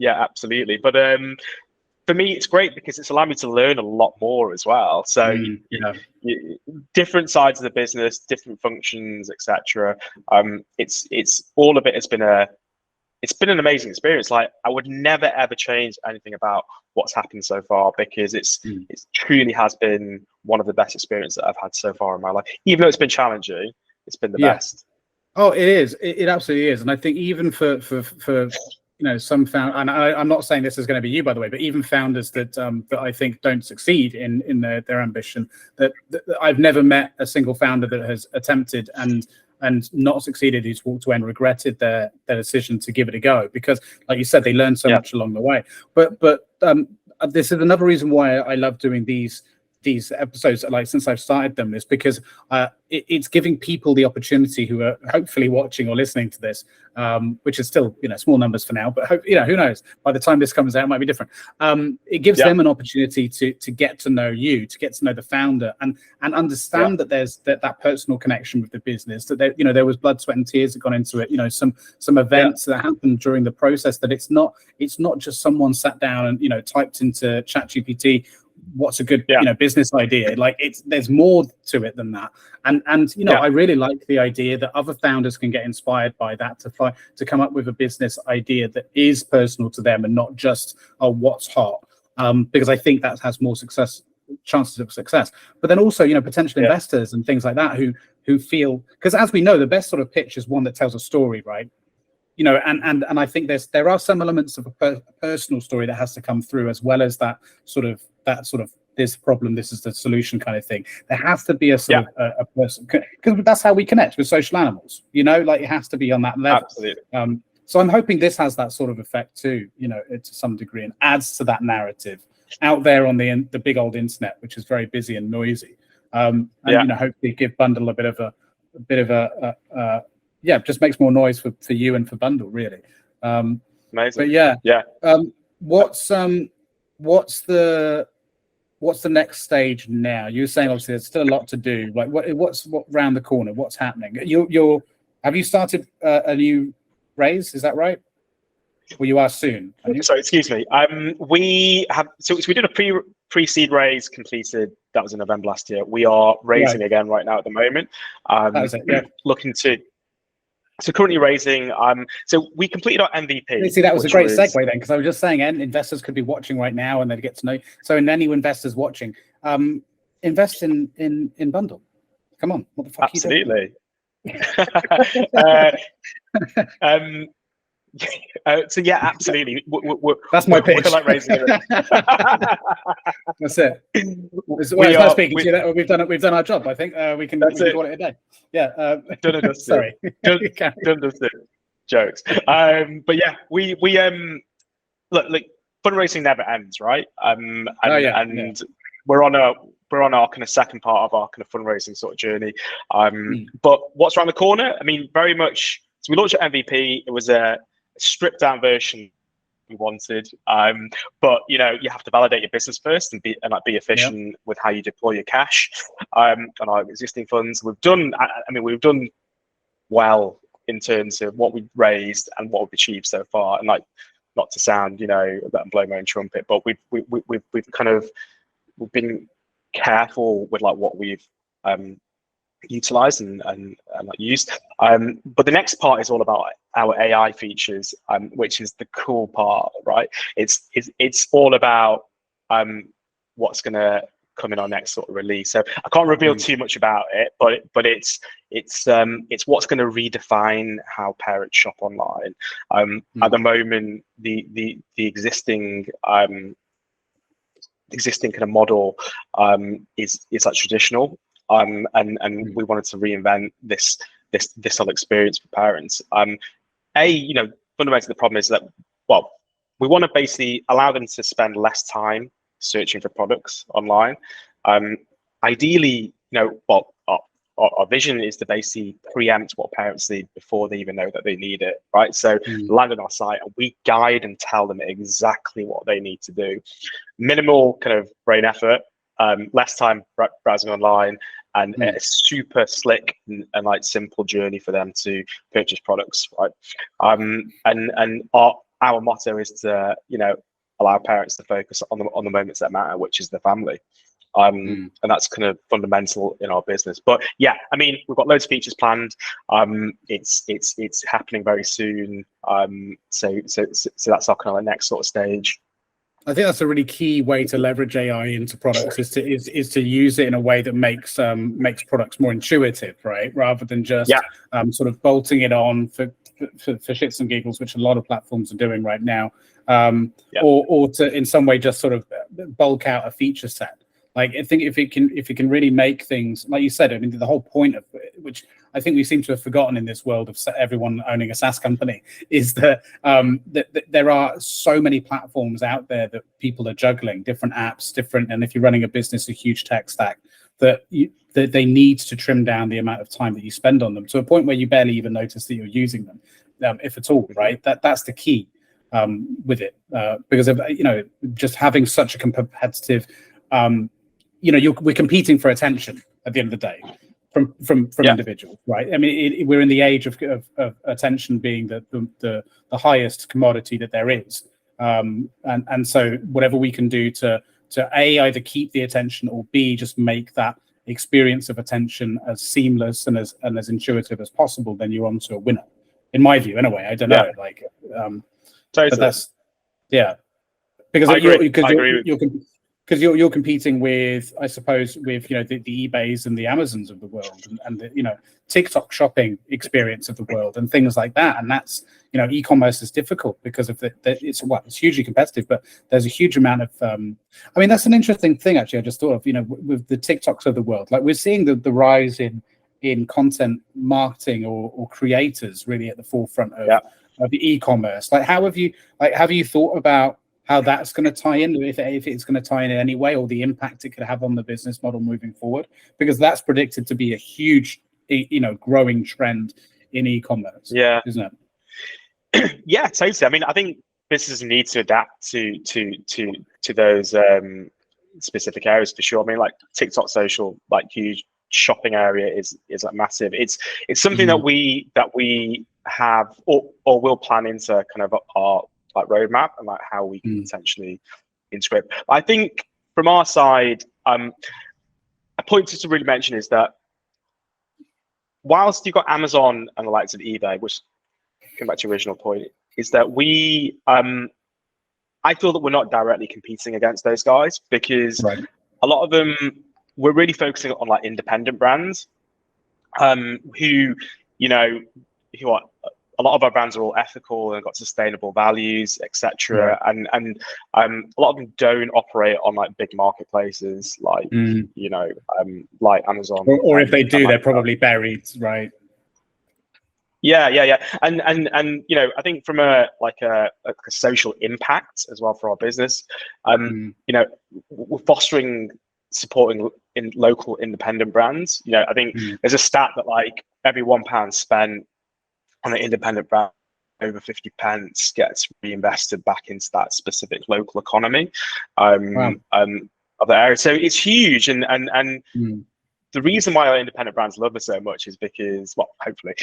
Absolutely. But for me, it's great because it's allowed me to learn a lot more as well. So different sides of the business, different functions, etc. It's all of it has been a it's been an amazing experience. Like, I would never ever change anything about what's happened so far, because it truly has been one of the best experiences that I've had so far in my life. Even though it's been challenging, it's been the best. Oh, it is. It absolutely is. And I think even for some and I'm not saying this is going to be you, by the way, but even founders that I think don't succeed in their ambition, that I've never met a single founder that has attempted and not succeeded, who's walked away and regretted their decision to give it a go, because, like you said, they learned so much along the way. But this is another reason why I love doing these episodes, like, since I've started them, is because it's giving people the opportunity who are hopefully watching or listening to this, which is still, small numbers for now, but who knows, by the time this comes out, it might be different. It gives them an opportunity to get to know you, to get to know the founder, and understand that there's that personal connection with the business, that there was blood, sweat, and tears that gone into it, some events that happened during the process, that it's not just someone sat down and typed into ChatGPT what's a good business idea. Like, there's more to it than that, and I really like the idea that other founders can get inspired by that to come up with a business idea that is personal to them and not just what's hot, because I think that has more chances of success. But then also potential investors and things like that who feel, because as we know, the best sort of pitch is one that tells a story, right? And I think there are some elements of a personal story that has to come through, as well as that sort of this problem, this is the solution kind of thing. There has to be a sort of a person, because that's how we connect with social animals. Like, it has to be on that level. Absolutely. So I'm hoping this has that sort of effect too, to some degree, and adds to that narrative out there on the big old internet, which is very busy and noisy. Hopefully give bndle a bit of a just makes more noise for you and for bndle, really. Amazing. But what's the next stage now? You were saying obviously there's still a lot to do. Like, what's round the corner? What's happening? Have you started a new raise? Is that right? Well, you are soon. Sorry, excuse me. We did a pre-seed raise completed. That was in November last year. We are raising again right now at the moment. That was it, looking to. So currently raising. So we completed our MVP. See, that was a great segue then, because I was just saying, investors could be watching right now and they'd get to know. So, in any investors watching, invest in bndle. Come on, what the fuck? Absolutely. So yeah, absolutely. That's my pitch. We're like raising it. That's it. We've done our job. I think we can call it a day. Yeah. Sorry. Done jokes. But yeah, we look, fundraising never ends, right? We're on our kind of second part of our kind of fundraising sort of journey. But what's around the corner? I mean, very much. So we launched at MVP. It was a stripped down version we wanted, but you have to validate your business first and be efficient with how you deploy your cash on our existing funds. We've done well in terms of what we've raised and what we've achieved so far. And, like, not to sound that I'm blowing my own trumpet, but we've been careful with like what we've utilized and like used. But the next part is all about our AI features, which is the cool part, right? It's all about what's going to come in our next sort of release. So I can't reveal too much about it, but it's what's going to redefine how parents shop online. At the moment, the existing kind of model is like traditional. And we wanted to reinvent this whole experience for parents. Fundamentally, the problem is that, well, we want to basically allow them to spend less time searching for products online. Ideally, our vision is to basically preempt what parents need before they even know that they need it, right? So land on our site and we guide and tell them exactly what they need to do. Minimal kind of brain effort, less time browsing online, and a super slick and like simple journey for them to purchase products, right? And our motto is to allow parents to focus on the moments that matter, which is the family. And that's kind of fundamental in our business. But yeah, I mean, we've got loads of features planned. It's happening very soon. So that's our kind of like next sort of stage. I think that's a really key way to leverage AI into products is to use it in a way that makes products more intuitive, right? Rather than just sort of bolting it on for shits and giggles, which a lot of platforms are doing right now, or to in some way just sort of bulk out a feature set. Like I think if it can really make things, like you said, I mean the whole point of which I think we seem to have forgotten in this world of everyone owning a SaaS company is that, that there are so many platforms out there that people are juggling, different apps, and if you're running a business, a huge tech stack, that they need to trim down the amount of time that you spend on them to a point where you barely even notice that you're using them, if at all, right? That's the key with it, because of just having such a competitive, we're competing for attention at the end of the day. From individuals, right? I mean, we're in the age of attention being the highest commodity that there is, and so whatever we can do to A, either keep the attention, or B, just make that experience of attention as seamless and as intuitive as possible, then you're on to a winner, in my view. Anyway, I don't know, totally. But that's because you're competing with, I suppose, with the eBays and the Amazons of the world, and the TikTok shopping experience of the world, and things like that. And that's e-commerce is difficult because of it's hugely competitive, but there's a huge amount of. I mean, that's an interesting thing actually. I just thought of with the TikToks of the world, like we're seeing the rise in content marketing or creators really at the forefront of the e-commerce. Like, have you thought about how that's going to tie in, if it's going to tie in any way, or the impact it could have on the business model moving forward? Because that's predicted to be a huge, growing trend in e-commerce. Yeah, isn't it? Yeah, totally. I mean, I think businesses need to adapt to those specific areas for sure. I mean, like TikTok social, like huge shopping area is like massive. It's something that we have or will plan into kind of our like roadmap and like how we can potentially integrate. I think from our side, a point just to really mention is that whilst you've got Amazon and the likes of eBay, which come back to your original point, is that I feel that we're not directly competing against those guys, because a lot of them, we're really focusing on like independent brands, who are, a lot of our brands are all ethical and got sustainable values, etc. And a lot of them don't operate on like big marketplaces like like Amazon. Or if they do, they're probably buried, right? Yeah. And I think from a social impact as well for our business, we're fostering, supporting in local independent brands. I think there's a stat that like every £1 spent on an independent brand, over 50 pence gets reinvested back into that specific local economy of the area. So it's huge, and the reason why our independent brands love us so much is because, well, hopefully,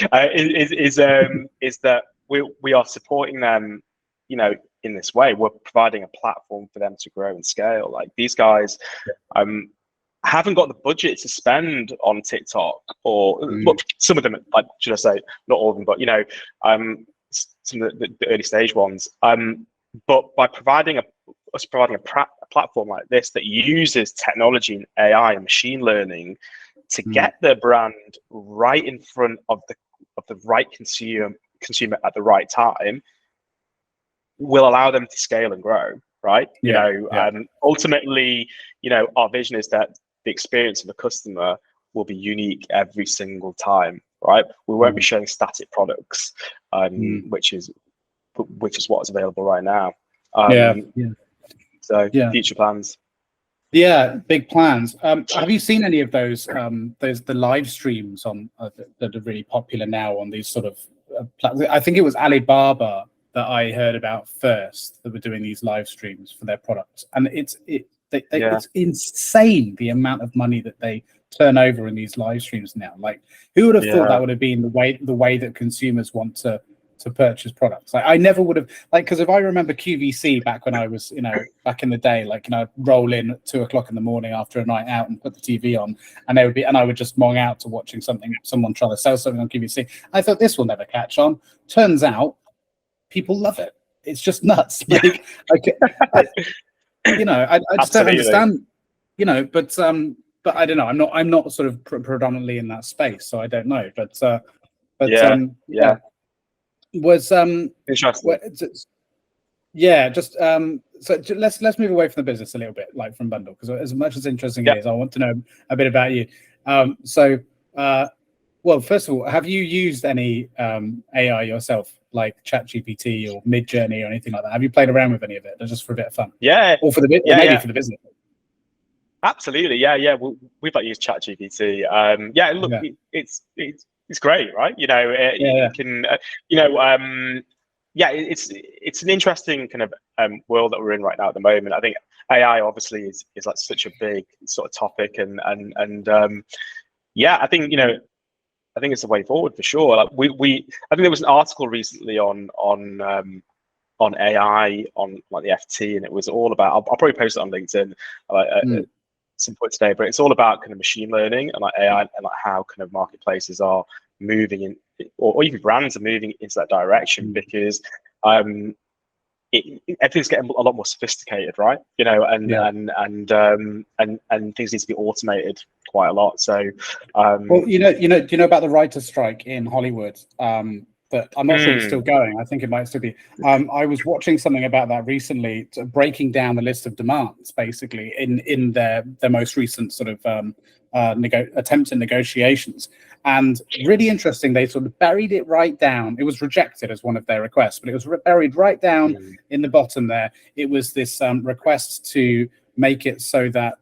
is that we are supporting them, in this way. We're providing a platform for them to grow and scale. Like these guys, haven't got the budget to spend on TikTok, or well, some of them, like should I say, not all of them, but some of the early stage ones. But by providing a platform like this that uses technology and AI and machine learning to get their brand right in front of the right consumer at the right time, will allow them to scale and grow. Right? Ultimately, our vision is that the experience of the customer will be unique every single time, right? We won't be showing static products, which is what's available right now. So future plans. Yeah, big plans. Have you seen any of those? The live streams on that are really popular now on these sort of platforms? I think it was Alibaba that I heard about first that were doing these live streams for their products, and it's insane the amount of money that they turn over in these live streams now. Like, who would have thought that would have been the way that consumers want to to purchase products. Like I never would have, like, because if I remember QVC back when I was, back in the day, like, roll in at 2:00 in the morning after a night out and put the TV on, and I would just mong out to watching someone try to sell something on QVC. I thought this will never catch on. Turns out people love it. It's just nuts. Like, I just don't understand, but I don't know. I'm not sort of predominantly in that space, so I don't know. But was interesting. So let's move away from the business a little bit, like from Bundle, because as much as interesting it is, I want to know a bit about you. Well, first of all, have you used any AI yourself, like ChatGPT or Midjourney or anything like that? Have you played around with any of it, or just for a bit of fun? Yeah, or for the maybe for the business. Absolutely, yeah. We've used ChatGPT. Look, it's great, right? You can, it's an interesting kind of world that we're in right now at the moment. I think AI obviously is like such a big sort of topic, and I think I think it's the way forward for sure. Like I think there was an article recently on AI on like the FT, and it was all about. I'll probably post it on LinkedIn at some point today, but it's all about kind of machine learning and like AI and like how kind of marketplaces are moving in, or even brands are moving into that direction, because everything's getting a lot more sophisticated, right? And things need to be automated quite a lot. So, do you know about the writer's strike in Hollywood? But I'm not sure it's still going. I think it might still be. I was watching something about that recently, breaking down the list of demands, basically in their most recent sort of attempts at negotiations. And really interesting, they sort of buried it right down. It was rejected as one of their requests, but it was buried right down in the bottom there. It was this request to make it so that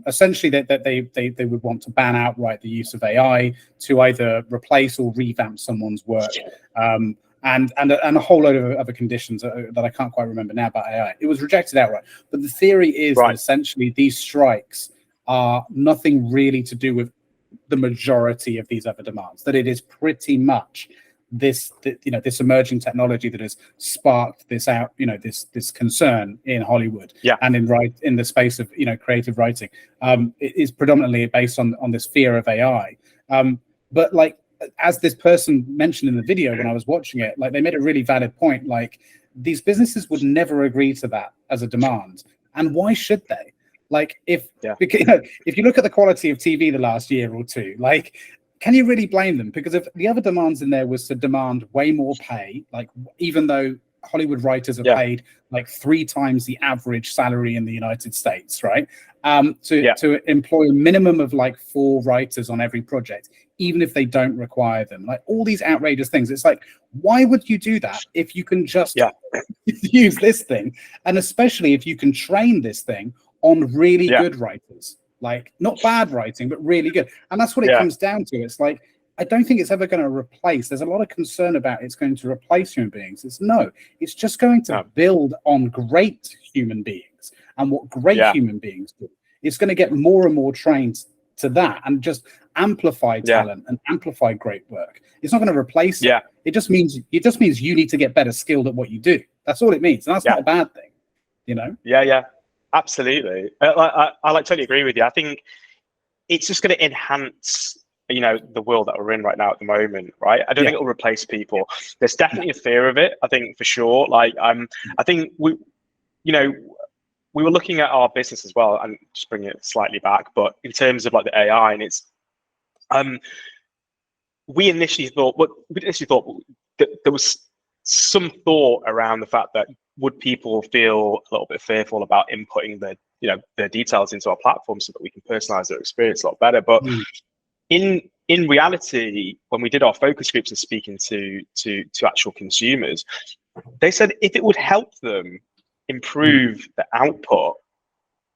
essentially that they would want to ban outright the use of AI to either replace or revamp someone's work, and a whole load of other conditions that I can't quite remember now about AI. It was rejected outright, but the theory is that essentially these strikes are nothing really to do with the majority of these other demands. That it is pretty much this emerging technology that has sparked this out, this concern in Hollywood and in the space of creative writing. It is predominantly based on this fear of AI. But like, as this person mentioned in the video when I was watching it, like they made a really valid point. Like, these businesses would never agree to that as a demand, and why should they? Like, because if you look at the quality of TV the last year or two, like, can you really blame them? Because if the other demands in there was to demand way more pay, like even though Hollywood writers are paid like 3 times the average salary in the United States, right? To employ a minimum of like 4 writers on every project, even if they don't require them, like all these outrageous things. It's like, why would you do that if you can just use this thing? And especially if you can train this thing on really good writers, like not bad writing, but really good. And that's what it comes down to. It's like, I don't think it's ever going to replace. There's a lot of concern about it's going to replace human beings. It's just going to build on great human beings and what great human beings do. It's going to get more and more trained to that and just amplify talent and amplify great work. It's not going to replace it. It just means you need to get better skilled at what you do. That's all it means. And that's not a bad thing, Yeah. Absolutely. I like totally agree with you. I think it's just going to enhance, the world that we're in right now at the moment, right? I don't think it'll replace people. There's definitely a fear of it, I think, for sure. Like, I think we were looking at our business as well, and just bringing it slightly back, but in terms of like the AI, and it's, we initially thought that there was some thought around the fact that would people feel a little bit fearful about inputting their details into our platform so that we can personalize their experience a lot better. But in reality, when we did our focus groups and speaking to actual consumers, they said if it would help them improve the output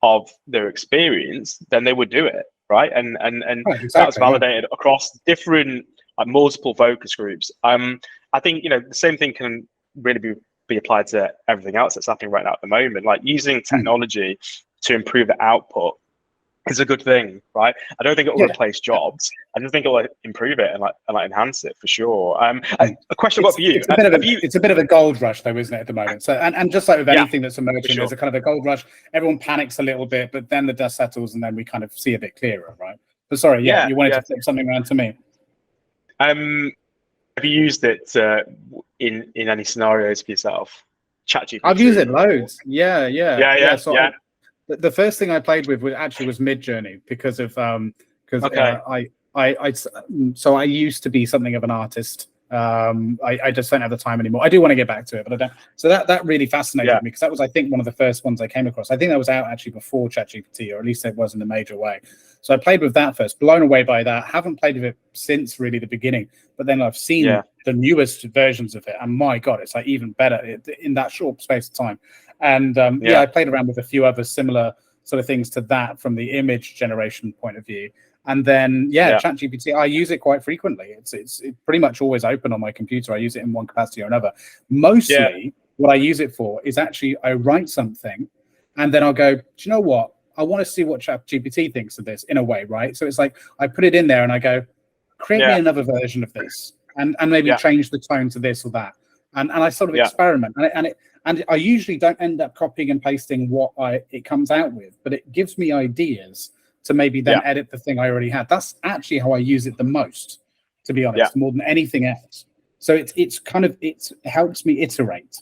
of their experience, then they would do it, right? And exactly, that was validated across different multiple focus groups. I think the same thing can really be applied to everything else that's happening right now at the moment, like using technology to improve the output is a good thing, right? I don't think it will Yeah. replace jobs. I just think it will improve it and enhance it for sure. A question I've got for you. It's a bit of a gold rush though, isn't it, at the moment? So and just like with anything that's emerging, sure. there's a kind of a gold rush. Everyone panics a little bit, but then the dust settles and then we kind of see a bit clearer, right? But sorry, you wanted to flip something around to me. Have you used it in any scenarios for yourself? ChatGPT. I've used it loads. Yeah. So yeah. The first thing I played with was Midjourney because of I used to be something of an artist. I just don't have the time anymore. I do want to get back to it, but I don't. So that really fascinated me because that was, I think, one of the first ones I came across. I think that was out actually before ChatGPT, or at least it was in a major way. So I played with that first, blown away by that. Haven't played with it since really the beginning, but then I've seen the newest versions of it, and my God, it's like even better in that short space of time. And I played around with a few other similar sort of things to that from the image generation point of view. And then, ChatGPT, I use it quite frequently. It's pretty much always open on my computer. I use it in one capacity or another. Mostly what I use it for is actually I write something and then I'll go, do you know what? I want to see what ChatGPT thinks of this in a way, right? So it's like I put it in there and I go, create me another version of this and maybe change the tone to this or that. And I sort of experiment. And I usually don't end up copying and pasting what it comes out with, but it gives me ideas to maybe then edit the thing I already had. That's actually how I use it the most, to be honest, more than anything else. So it helps me iterate,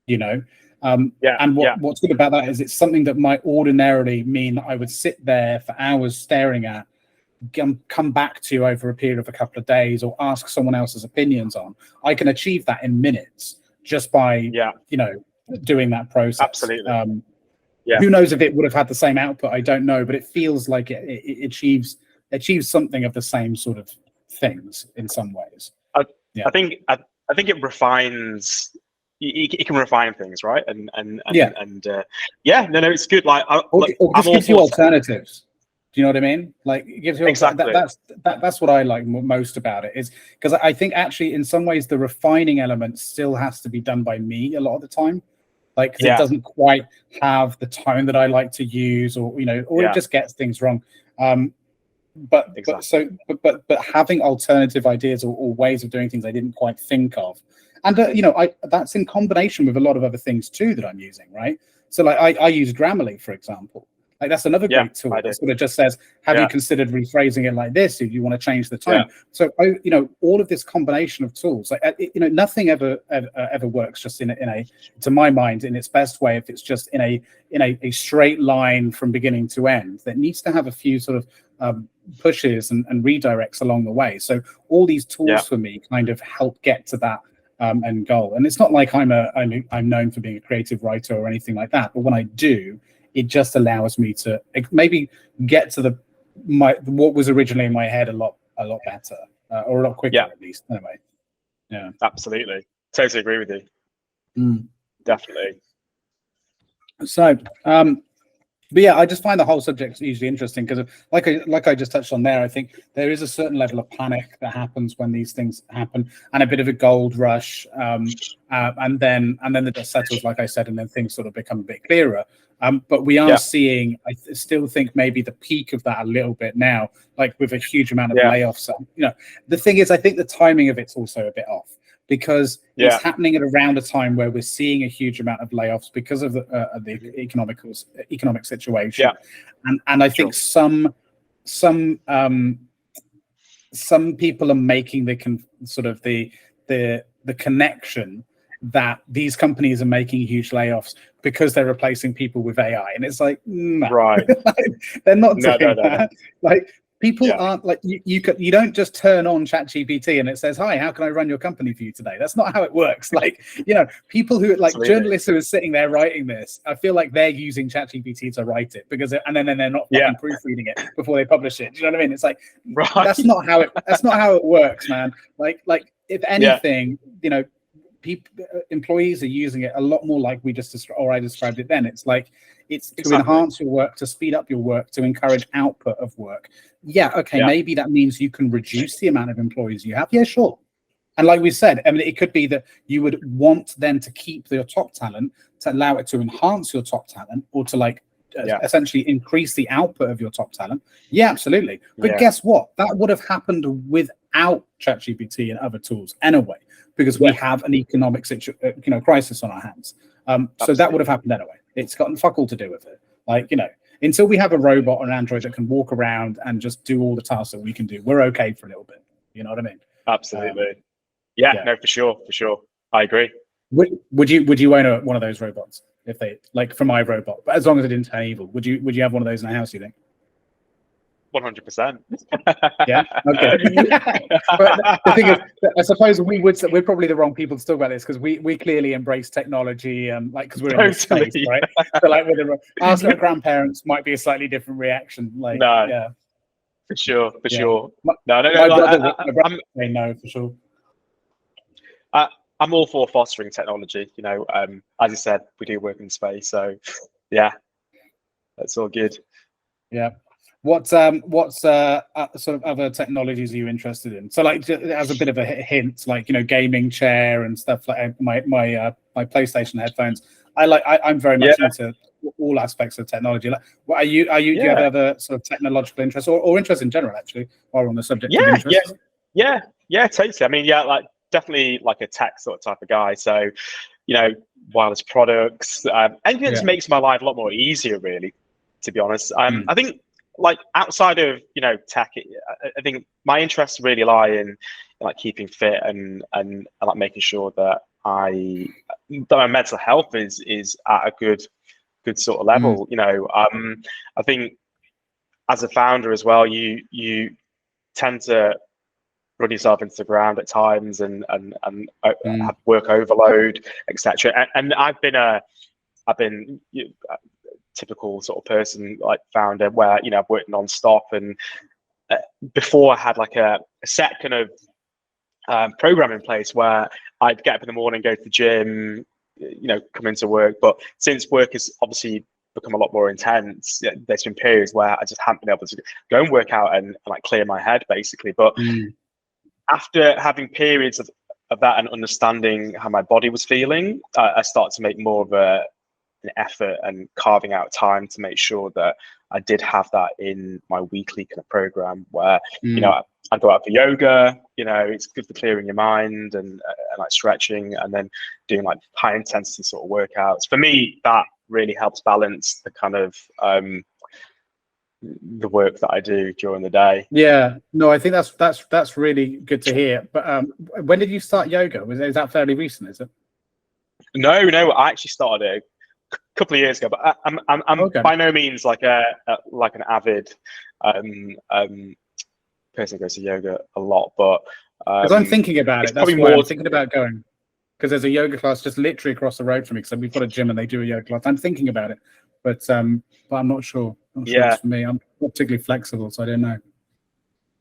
you know. And what's good about that is it's something that might ordinarily mean I would sit there for hours staring at, come back to over a period of a couple of days, or ask someone else's opinions on. I can achieve that in minutes just by doing that process. Absolutely. Who knows if it would have had the same output? I don't know, but it feels like it achieves something of the same sort of things in some ways. I think it refines. It can refine things, right? It's good. Like, or just gives you alternatives. Do you know what I mean? Like, it gives you exactly. That's what I like most about it, is because I think actually in some ways the refining element still has to be done by me a lot of the time. Like, it doesn't quite have the tone that I like to use, or it just gets things wrong. But having alternative ideas or ways of doing things I didn't quite think of, and that's in combination with a lot of other things too that I'm using, right? So like I use Grammarly, for example. Like, that's another great tool. It sort of just says, have you considered rephrasing it like this? If you want to change the tone. So all of this combination of tools, like nothing ever works just in a to my mind, in its best way, if it's just in a straight line from beginning to end. That needs to have a few sort of pushes and redirects along the way. So all these tools for me kind of help get to that end goal. And it's not like I'm known for being a creative writer or anything like that, but when I do, it just allows me to maybe get to what was originally in my head a lot better, or a lot quicker at least. Anyway, absolutely, totally agree with you. Definitely. So, but I just find the whole subject hugely interesting because, like I just touched on there, I think there is a certain level of panic that happens when these things happen, and a bit of a gold rush, and then the dust settles, like I said, and then things sort of become a bit clearer. But we are seeing, I still think, maybe the peak of that a little bit now, like with a huge amount of layoffs. The thing is, I think the timing of it's also a bit off, because it's happening at around a time where we're seeing a huge amount of layoffs because of the economic situation. And I think some people are making the connection that these companies are making huge layoffs because they're replacing people with AI, and it's like, no. Right? They're not doing that. Like, people aren't like you don't just turn on ChatGPT and it says, "Hi, how can I run your company for you today?" That's not how it works. Like, people who journalists who are sitting there writing this, I feel like they're using ChatGPT to write it and then they're not fucking proofreading it before they publish it. Do you know what I mean? It's like, that's not how it works, man. Like if anything, employees are using it a lot more like I described it then. It's like it's to enhance your work, to speed up your work, to encourage output of work. Maybe that means you can reduce the amount of employees you have. Yeah, sure. And like we said, I mean, it could be that you would want then to keep your top talent, to allow it to enhance your top talent, or to essentially increase the output of your top talent? Yeah, absolutely. But guess what? That would have happened without ChatGPT and other tools anyway, because we have an economic crisis on our hands. So that would have happened anyway. It's got fuck all to do with it. Like, until we have a robot or an android that can walk around and just do all the tasks that we can do, we're okay for a little bit. You know what I mean? Absolutely. No, for sure. I agree. Would you own one of those robots if they, like, from iRobot, but as long as it didn't turn evil? Would you have one of those in the house, you think? 100%. Yeah. Okay. But the thing is, I suppose we're probably the wrong people to talk about this, because we clearly embrace technology, because we're in this space, right? So like, ask our grandparents might be a slightly different reaction. Like, for sure. My brother would say no for sure. I'm all for fostering technology. As you said, we do work in space, so yeah, that's all good. Yeah. What's sort of other technologies are you interested in? So, like, as a bit of a hint, like, gaming chair and stuff, like my PlayStation headphones. I'm very much into all aspects of technology. Like, do you have other sort of technological interests or interest in general, actually, while we're on the subject of interest? Yeah, totally. I mean, like, definitely like a tech sort of type of guy. So, wireless products, anything that just makes my life a lot more easier, really, to be honest. I think, like, outside of tech, I think my interests really lie in like keeping fit and like making sure that my mental health is at a good sort of level. I think as a founder as well, you tend to run yourself into the ground at times and have work overload, etc. And I've been typical sort of person, like founder, where I've worked non-stop, and before I had like a set kind of program in place where I'd get up in the morning, go to the gym, come into work. But since work has obviously become a lot more intense, there's been periods where I just haven't been able to go and work out and like clear my head, basically. But after having periods of that and understanding how my body was feeling, I started to make more of an effort and carving out time to make sure that I did have that in my weekly kind of program where, I go out for yoga, it's good for clearing your mind and like stretching, and then doing like high intensity sort of workouts. For me, that really helps balance the kind of, the work that I do during the day. Yeah, no, I think that's really good to hear. But when did you start yoga? Is that fairly recent? Is it? No, I actually started a couple of years ago, but I'm by no means like an avid person who goes to yoga a lot. But because I'm thinking about it, that's why I'm thinking about going. Because there's a yoga class just literally across the road from me. So we've got a gym and they do a yoga class. I'm thinking about it, but I'm not sure. It's for me. I'm not particularly flexible, so I don't know.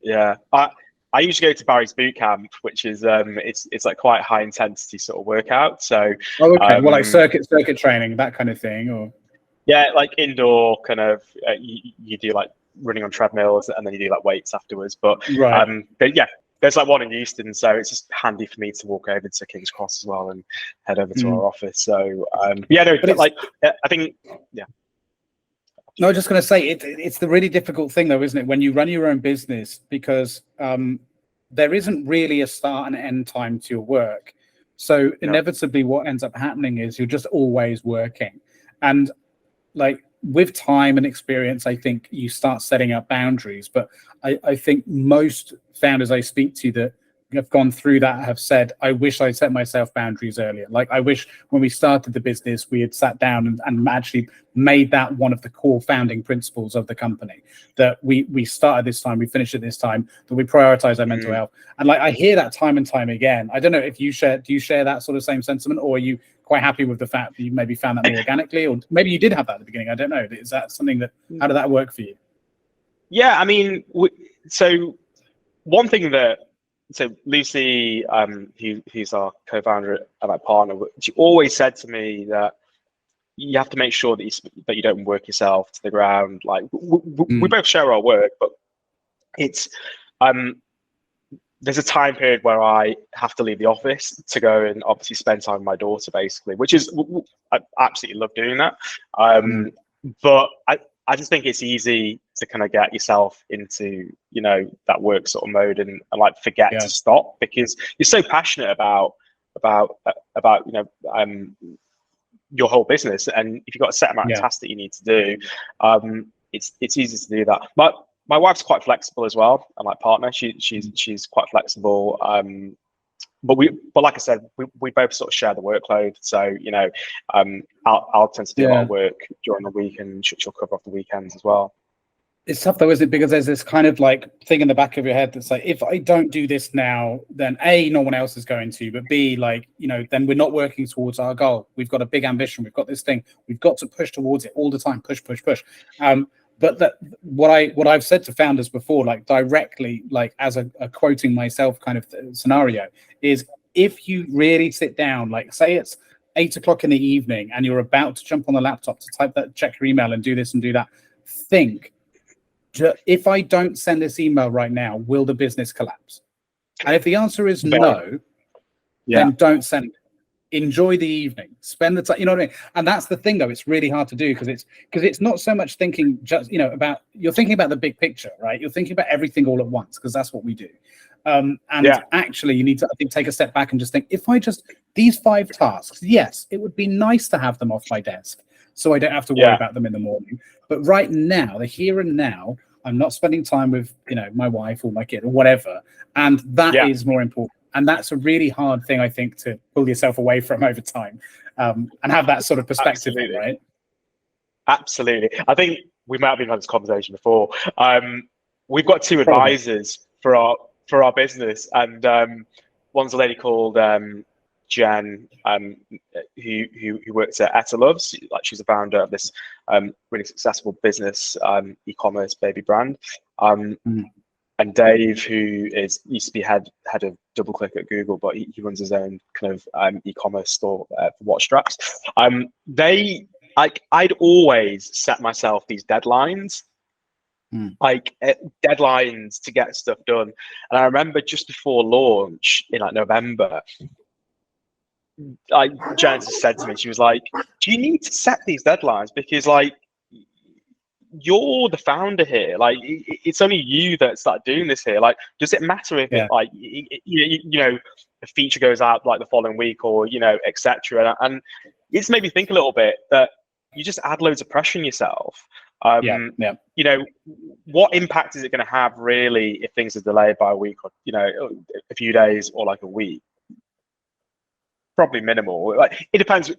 Yeah, I usually go to Barry's boot camp, which is it's like quite high intensity sort of workout. So well, like circuit training, that kind of thing, or like indoor kind of. You do like running on treadmills, and then you do like weights afterwards. But but yeah, there's like one in Euston, so it's just handy for me to walk over to King's Cross as well and head over to our office. So I think No, I was just going to say it's the really difficult thing, though, isn't it? When you run your own business, because there isn't really a start and end time to your work. So inevitably what ends up happening is you're just always working. And like with time and experience, I think you start setting up boundaries. But I think most founders I speak to that have gone through that have said, I wish I'd set myself boundaries earlier. Like, I wish when we started the business, we had sat down and actually made that one of the core founding principles of the company, that we start at this time, we finish at this time, that we prioritize our mental health. And like, I hear that time and time again. I don't know if do you share that sort of same sentiment, or are you quite happy with the fact that you maybe found that more organically, or maybe you did have that at the beginning? I don't know. Is that something that, how did that work for you? Yeah, I mean, so one thing that, so Lucy, who's our co-founder and my partner, she always said to me that you have to make sure that you don't work yourself to the ground. Like we both share our work, but it's there's a time period where I have to leave the office to go and obviously spend time with my daughter, basically, which is I absolutely love doing that. but I just think it's easy to kind of get yourself into, that work sort of mode and like forget to stop because you're so passionate about your whole business. And if you've got a set amount of tasks that you need to do, it's easy to do that. But my wife's quite flexible as well, and my partner, she's quite flexible. But like I said, we both sort of share the workload. So I'll tend to do a lot of work during the week, and she'll cover off the weekends as well. It's tough though, isn't it? Because there's this kind of like thing in the back of your head that's like, if I don't do this now, then A, no one else is going to, but B, like, then we're not working towards our goal. We've got a big ambition. We've got this thing. We've got to push towards it all the time. Push. But what I've said to founders before, like directly, like as a quoting myself kind of scenario, is if you really sit down, like say it's 8 o'clock in the evening and you're about to jump on the laptop to type that, check your email and do this and do that, think, if I don't send this email right now, will the business collapse? And if the answer is no, then don't send it. Enjoy the evening, spend the time, you know what I mean? And that's the thing though, it's really hard to do because it's not so much thinking just, about, you're thinking about the big picture, right? You're thinking about everything all at once because that's what we do. Actually you need to, I think, take a step back and just think, if I just, these 5 tasks, yes, it would be nice to have them off my desk so I don't have to worry about them in the morning. But right now, the here and now, I'm not spending time with, my wife or my kid or whatever. And that is more important. And that's a really hard thing, I think, to pull yourself away from over time and have that sort of perspective, right? Absolutely. I think we might have been had this conversation before. We've got 2 advisors for our business, and one's a lady called Jen, who works at Etta Loves. Like, she's the founder of this really successful business, e-commerce baby brand. And Dave, who used to be head of DoubleClick at Google, but he runs his own kind of e-commerce store for watch straps. I'd always set myself these deadlines, deadlines to get stuff done. And I remember just before launch in like November, Jen said to me, she was like, "Do you need to set these deadlines? Because like, you're the founder here. Like, it's only you that started doing this here. Like, does it matter if it, like, a feature goes out like the following week or etc." And it's made me think a little bit that you just add loads of pressure on yourself. What impact is it going to have really if things are delayed by a week or a few days or like a week? Probably minimal. Like, it depends the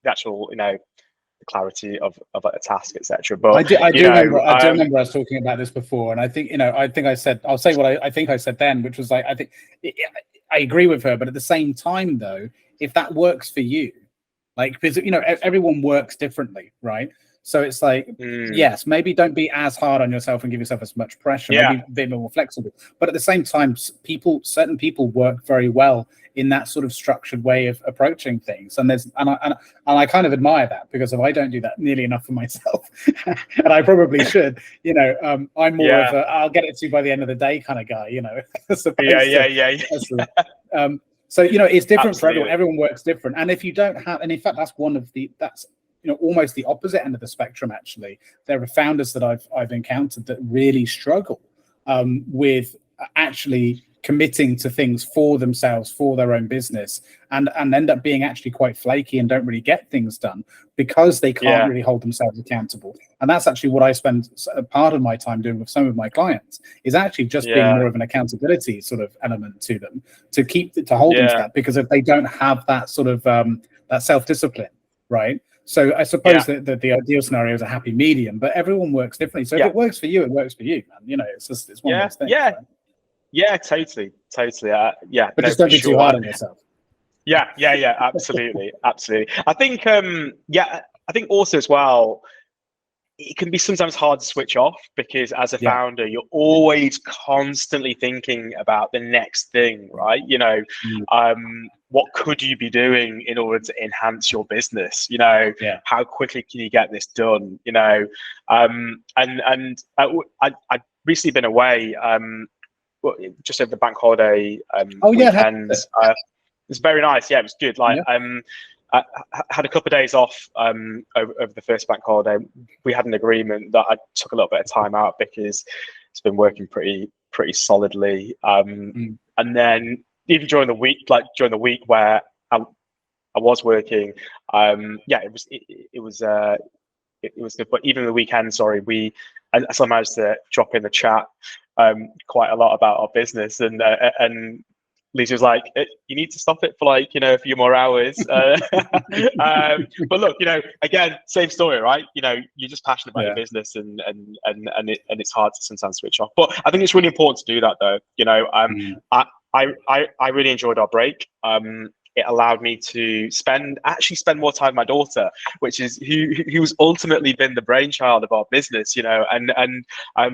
actual the clarity of a task, etc. But I do remember us talking about this before, and I think I said, I'll say what I think I said then, which was like, I think I agree with her, but at the same time though, if that works for you, like, because everyone works differently, right? So it's like, yes, maybe don't be as hard on yourself and give yourself as much pressure, maybe a bit more flexible. But at the same time, certain people work very well in that sort of structured way of approaching things. And I kind of admire that, because if I don't do that nearly enough for myself, and I probably should, I'm more of a, I'll get it to you by the end of the day kind of guy, So, it's different for everyone. Everyone works different. And if you don't have, and in fact, that's almost the opposite end of the spectrum, actually. There are founders that I've encountered that really struggle with actually committing to things for themselves, for their own business, and end up being actually quite flaky and don't really get things done because they can't really hold themselves accountable. And that's actually what I spend a part of my time doing with some of my clients, is actually just being more of an accountability sort of element to them, to hold them to that, because if they don't have that sort of that self-discipline, right? So I suppose that the ideal scenario is a happy medium, but everyone works differently. So if it works for you, it works for you, man. It's one of those things. Right? Yeah, totally. But just don't be too hard on yourself. Yeah, absolutely. I think, I think also as well, it can be sometimes hard to switch off, because as a founder, you're always constantly thinking about the next thing, right? What could you be doing in order to enhance your business? How quickly can you get this done? I've recently been away, just over the bank holiday weekends. It's very nice. Yeah, it was good. I had a couple of days off over the first bank holiday. We had an agreement that I took a little bit of time out because it's been working pretty solidly. And then even during the week, where I was working, it was good. But even the weekend, I still managed to drop in the chat quite a lot about our business, and Lisa was like, "You need to stop it for like a few more hours." But look, again, same story, right? You're just passionate about your business, and it's hard to sometimes switch off. But I think it's really important to do that, though. I really enjoyed our break. It allowed me to spend more time with my daughter, which is who's ultimately been the brainchild of our business. And I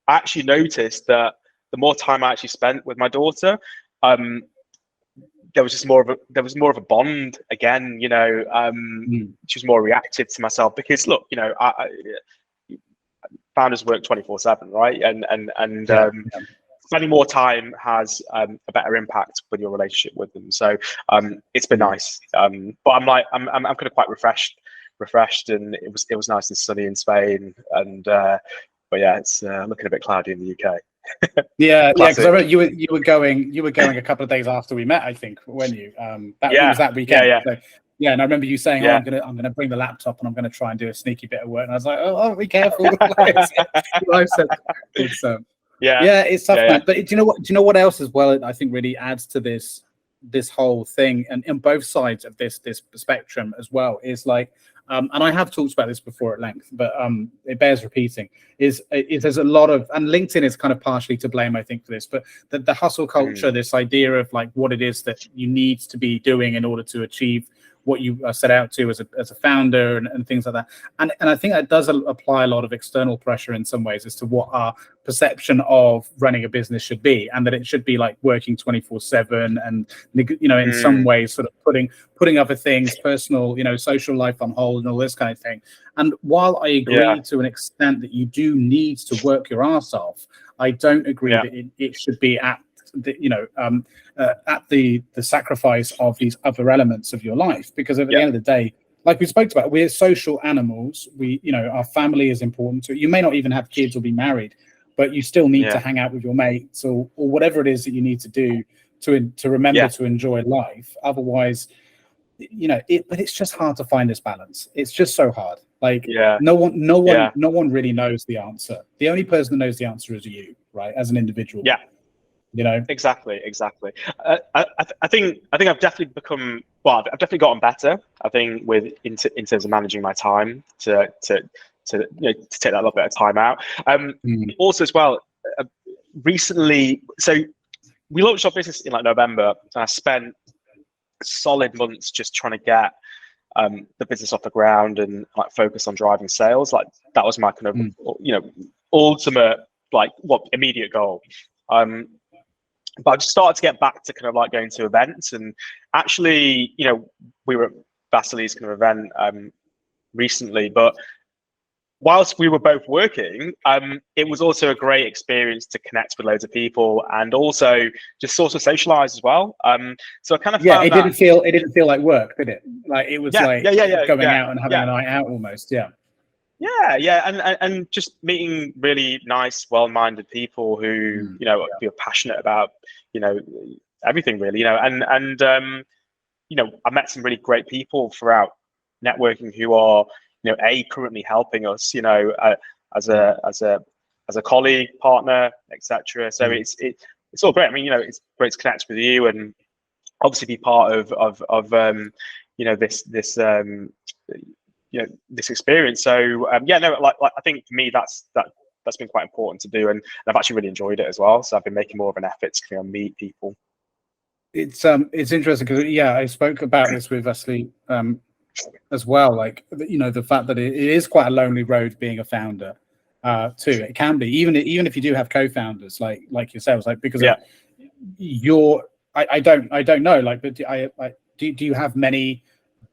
actually noticed that the more time I actually spent with my daughter, there was more of a bond again. She was more reactive to myself because look, founders work 24/7, right? And spending more time has a better impact with your relationship with them. So it's been nice. But I'm kind of quite refreshed, and it was nice and sunny in Spain. And but yeah, it's looking a bit cloudy in the UK. Because I remember you were going a couple of days after we met, I think, weren't you? It was that weekend. So, and I remember you saying, "I'm gonna bring the laptop and I'm gonna try and do a sneaky bit of work." And I was like, "Oh, be careful." It's tough, man. But do you know what else as well? I think really adds to this whole thing, and on both sides of this spectrum as well, is like, and I have talked about this before at length, but it bears repeating. Is there's a lot of, and LinkedIn is kind of partially to blame, I think, for this, but the hustle culture, this idea of like what it is that you need to be doing in order to achieve what you set out to as a founder and things like that. And I think that does apply a lot of external pressure in some ways as to what our perception of running a business should be, and that it should be like working 24/7 and, in some ways sort of putting other things, personal, social life on hold and all this kind of thing. And while I agree to an extent that you do need to work your ass off, I don't agree that it should be at the sacrifice of these other elements of your life, because at the end of the day, like we spoke about, we're social animals. Our family is important to you. May not even have kids or be married, but you still need to hang out with your mates or whatever it is that you need to do to remember to enjoy life. Otherwise, but it's just hard to find this balance. It's just so hard. Like no one really knows the answer. The only person that knows the answer is you, right? As an individual. Exactly. I think I've definitely I've definitely gotten better. I think in terms of managing my time to take that little bit of time out. Also as well, recently, so we launched our business in like November, and I spent solid months just trying to get the business off the ground and like focus on driving sales. Like that was my kind of ultimate immediate goal. But I just started to get back to kind of like going to events, and actually, we were at Vasily's kind of event recently, but whilst we were both working, it was also a great experience to connect with loads of people and also just sort of socialize as well. So I kind of found it didn't feel like work, did it? Like it was going out and having a night out almost. And just meeting really nice, well-minded people who feel passionate about everything really, and I met some really great people throughout networking who are currently helping us as a colleague, partner, etc. So it's all great. I mean, it's great to connect with you and obviously be part of this experience. So I think for me that's been quite important to do, and I've actually really enjoyed it as well. So I've been making more of an effort to meet people. It's interesting because I spoke about this with Vasily as well. Like the fact that it is quite a lonely road being a founder too. It can be even if you do have co-founders like yourselves, like because I don't know, like, but do you have many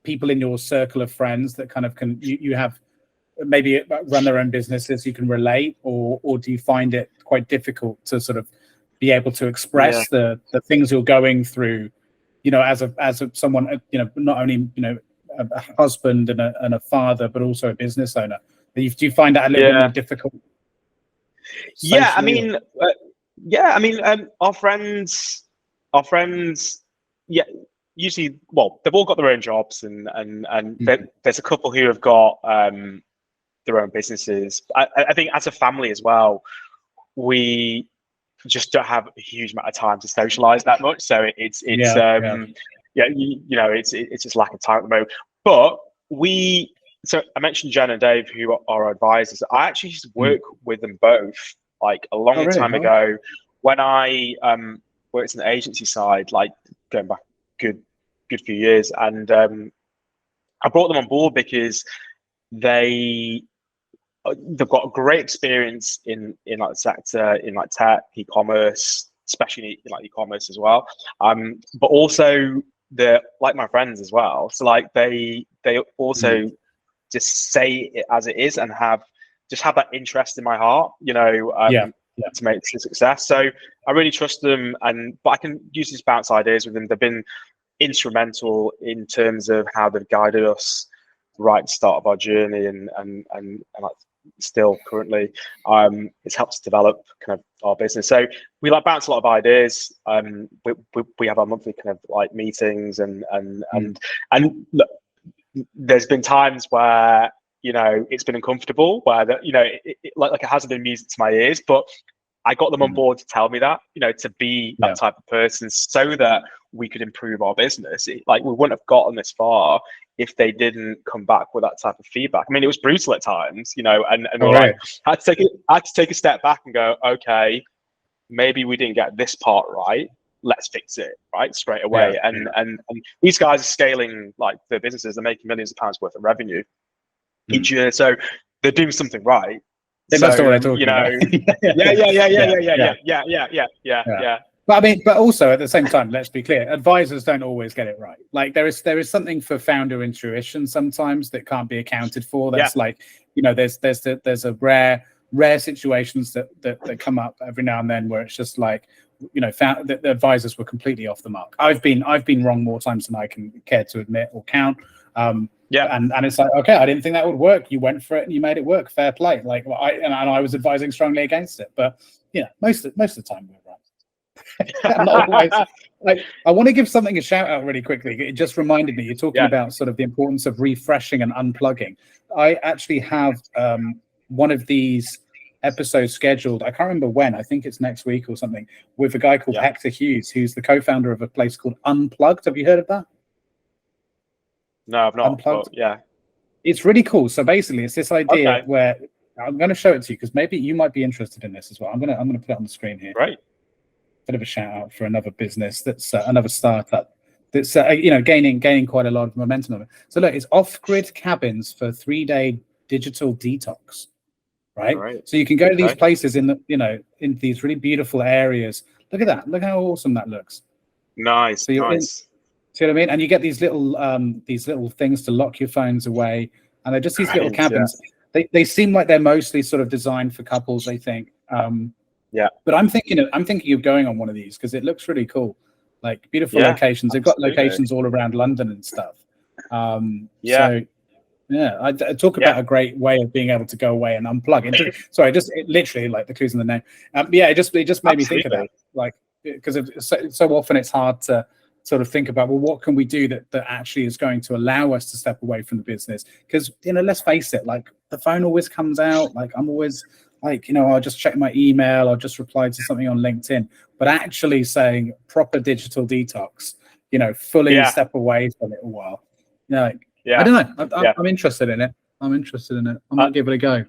people in your circle of friends that kind of you have maybe run their own businesses you can relate, or do you find it quite difficult to sort of be able to express the things you're going through, as someone, not only a husband and a father, but also a business owner. Do you find that a little bit more difficult? Yeah, I socially, mean, our friends, yeah, usually, well, they've all got their own jobs, and there's a couple who have got their own businesses. I think as a family as well, we just don't have a huge amount of time to socialize that much. So it's it's just lack of time at the moment. But so I mentioned Jen and Dave, who are our advisors. I actually used to work with them both like a long time ago when I worked in the agency side, like going back good few years, and I brought them on board because they've got a great experience in like the sector, in like tech, e-commerce, especially in like e-commerce as well. But also they're like my friends as well. So like they also just say it as it is and have that interest in my heart, to make this a success. So I really trust them, but I can use these bounce ideas with them. They've been instrumental in terms of how they've guided us right at the start of our journey, and like still currently it's helped us develop kind of our business. So we like bounce a lot of ideas. We have our monthly kind of like meetings, and look, there's been times where it's been uncomfortable, where like it hasn't been music to my ears, but I got them on board to tell me that, to be that type of person, so that we could improve our business. Like we wouldn't have gotten this far if they didn't come back with that type of feedback. I mean, it was brutal at times, and we're like, I had to take a step back and go, okay, maybe we didn't get this part right. Let's fix it right straight away. And these guys are scaling like their businesses. They're making millions of pounds worth of revenue each year, so they're doing something right. They must know what they're talking about. Yeah. But also at the same time, let's be clear, advisors don't always get it right. Like there is something for founder intuition sometimes that can't be accounted for. That's like, there's a rare situations that come up every now and then where it's just like, the advisors were completely off the mark. I've been wrong more times than I can care to admit or count. And it's like, okay, I didn't think that would work. You went for it and you made it work. Fair play. Like, I was advising strongly against it, but most of the time we're right. Not always. I want to give something a shout out really quickly. It just reminded me. You're talking about sort of the importance of refreshing and unplugging. I actually have one of these episodes scheduled. I can't remember when. I think it's next week or something, with a guy called Hector Hughes, who's the co-founder of a place called Unplugged. Have you heard of that? No, I've not. Unplugged. But it's really cool. So basically, it's this idea where I'm going to show it to you because maybe you might be interested in this as well. I'm going to put it on the screen here. Right. Bit of a shout out for another business that's another startup that's gaining quite a lot of momentum on it. So look, it's off-grid cabins for 3-day digital detox. Right. So you can go to these places in in these really beautiful areas. Look at that. Look how awesome that looks. Nice. So see what I mean? And you get these little things to lock your phones away, and they're just these little cabins. They seem like they're mostly sort of designed for couples, I think. But I'm thinking of going on one of these because it looks really cool. Like beautiful locations. They've got locations all around London and stuff. So I talk about a great way of being able to go away and unplug. Literally like the clues in the name. It just made me think of that. Like because so often it's hard to sort of think about, well, what can we do that actually is going to allow us to step away from the business? Because let's face it, like the phone always comes out. Like I'm always like, I'll just check my email, I'll just reply to something on LinkedIn. But actually saying proper digital detox, fully step away for a little while. I don't know. I'm interested in it. I might give it a go.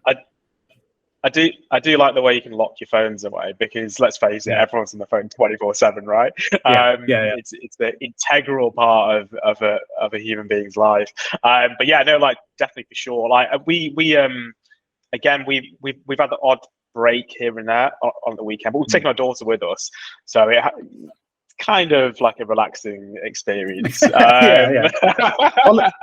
I do like the way you can lock your phones away, because let's face it, everyone's on the phone 24/7, right? It's the integral part of a human being's life. But definitely for sure. Like we've had the odd break here and there on the weekend, but we've taken our daughter with us, so it's kind of like a relaxing experience.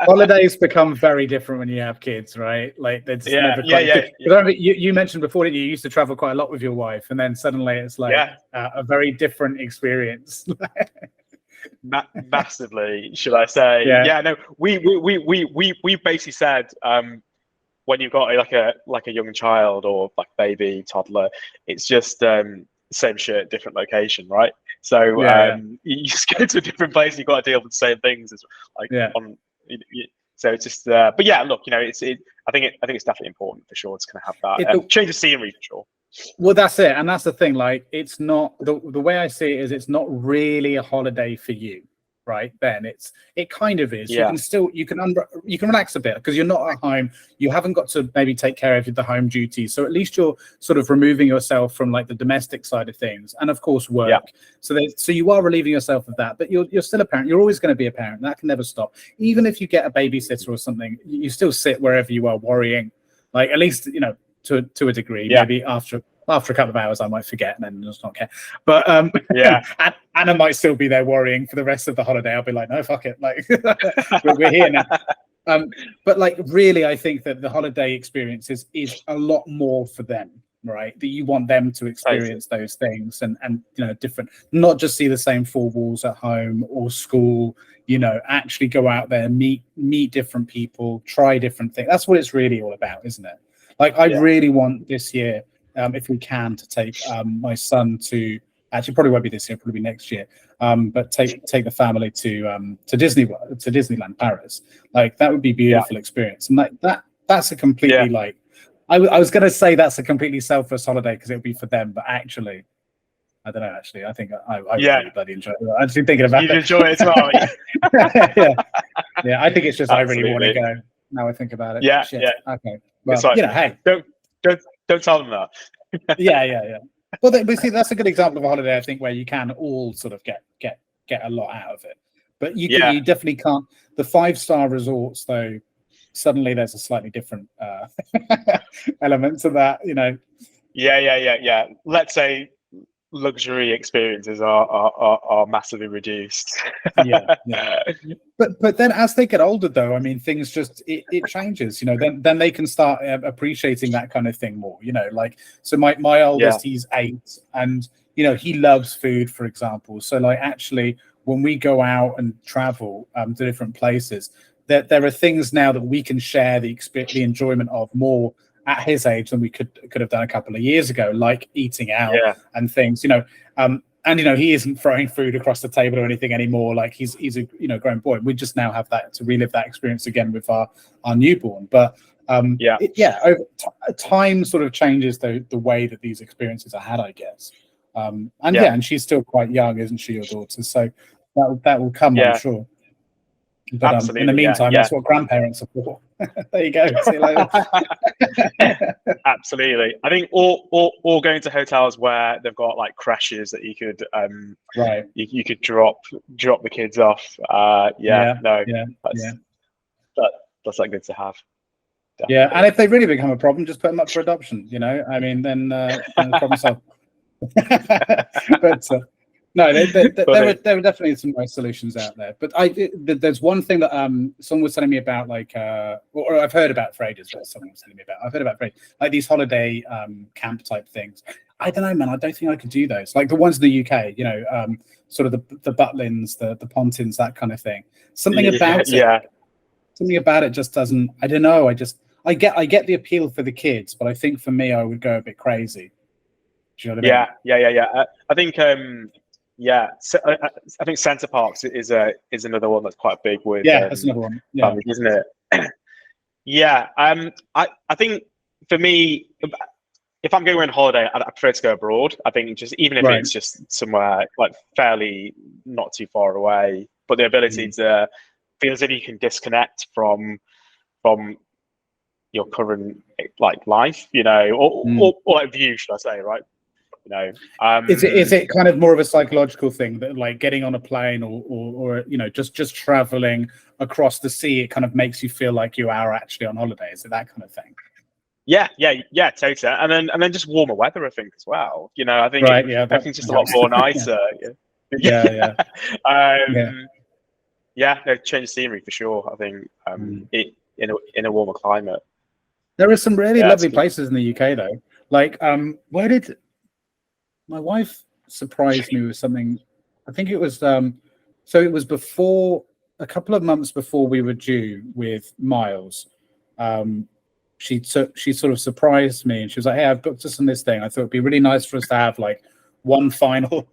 Holidays become very different when you have kids, right? Like it's You mentioned before that you used to travel quite a lot with your wife, and then suddenly it's like a very different experience. Massively, should I say? Yeah. No, we basically said, when you've got like a young child or like baby toddler, it's just same shit, different location, right? So you just go to a different place, and you've got to deal with the same things as like Yeah. so it's just, but yeah, look, I think it's definitely important for sure to kind of have that change of scenery for sure. Well, that's it, and that's the thing. Like, it's not the way I see it is it's not really a holiday for you, right? Ben, it kind of is. Yeah. You can relax a bit because you're not at home. You haven't got to maybe take care of the home duties, so at least you're sort of removing yourself from like the domestic side of things, and of course work. Yeah. So you are relieving yourself of that, but you're still a parent. You're always going to be a parent. That can never stop. Even if you get a babysitter or something, you still sit wherever you are worrying. Like, at least to a degree. Yeah. Maybe after a couple of hours I might forget and then just not care, but yeah. Anna might still be there worrying for the rest of the holiday. I'll be like, no, fuck it, like we're here now. But like, really, I think that the holiday experience is a lot more for them, right? That you want them to experience those things and different, not just see the same four walls at home or school, actually go out there, meet different people, try different things. That's what it's really all about, isn't it? Like, I really want this year, if we can, to take my son to, actually probably won't be this year, probably next year, but take the family to Disneyland Paris. Like, that would be a beautiful experience. And that's a completely like, I was going to say that's a completely selfless holiday because it would be for them, but actually, I don't know. Actually, I think I really bloody enjoy it. I'm actually thinking about it. You enjoy it as well. Yeah. I think it's just I really want to go. Now I think about it. Yeah. Shit. Yeah. Okay. Well, like, hey, don't tell them that. Yeah. Well, but see, that's a good example of a holiday, I think, where you can all sort of get a lot out of it. But you definitely can't. The 5-star resorts, though, suddenly there's a slightly different element to that. Yeah. Let's say luxury experiences are massively reduced. yeah. But then as they get older, though, I mean, things just it changes. Then they can start appreciating that kind of thing more. Like, so my oldest, he's 8, and he loves food, for example. So like, actually, when we go out and travel to different places, there are things now that we can share the enjoyment of more at his age than we could have done a couple of years ago, like eating out and things, and he isn't throwing food across the table or anything anymore. Like, he's a grown boy. We just now have that to relive that experience again with our newborn. But over time sort of changes the way that these experiences are had, I guess. And she's still quite young, isn't she, your daughter? So that will come, I'm sure. But in the meantime, that's what grandparents are for. There you go. See you later. Absolutely. I think or going to hotels where they've got like crashes that you could you could drop the kids off. That's like good to have. Definitely. Yeah, and if they really become a problem, just put them up for adoption. I mean, then the problem solved. But no, there were definitely some nice solutions out there. But there's one thing that someone was telling me about, like, or I've heard about for ages, but someone was telling me about. I've heard about for ages, like these holiday camp type things. I don't know, man. I don't think I could do those. Like the ones in the UK, sort of the Butlins, the Pontins, that kind of thing. Something about it just doesn't. I don't know. I get the appeal for the kids, but I think for me, I would go a bit crazy. Do you know what I mean? Yeah. I think so, I think Centre Parks is another one that's quite big with that's another one, families, isn't it? I think for me, if I'm going on holiday, I prefer to go abroad. I think just even if it's just somewhere like fairly not too far away, but the ability to feel as if you can disconnect from your current like life, or like view, should I say, right? Is it kind of more of a psychological thing that, like, getting on a plane or just traveling across the sea, it kind of makes you feel like you are actually on holiday? Is it that kind of thing? Yeah, totally. And then just warmer weather, I think, as well. I think everything's just a lot more nicer. Yeah. No, change of scenery for sure. I think in a warmer climate. There are some really lovely places in the UK though. Like, where did my wife surprised me with something? I think it was So it was before, a couple of months before we were due with Miles. She sort of surprised me, and she was like, "Hey, I've booked us on this thing. I thought it'd be really nice for us to have like one final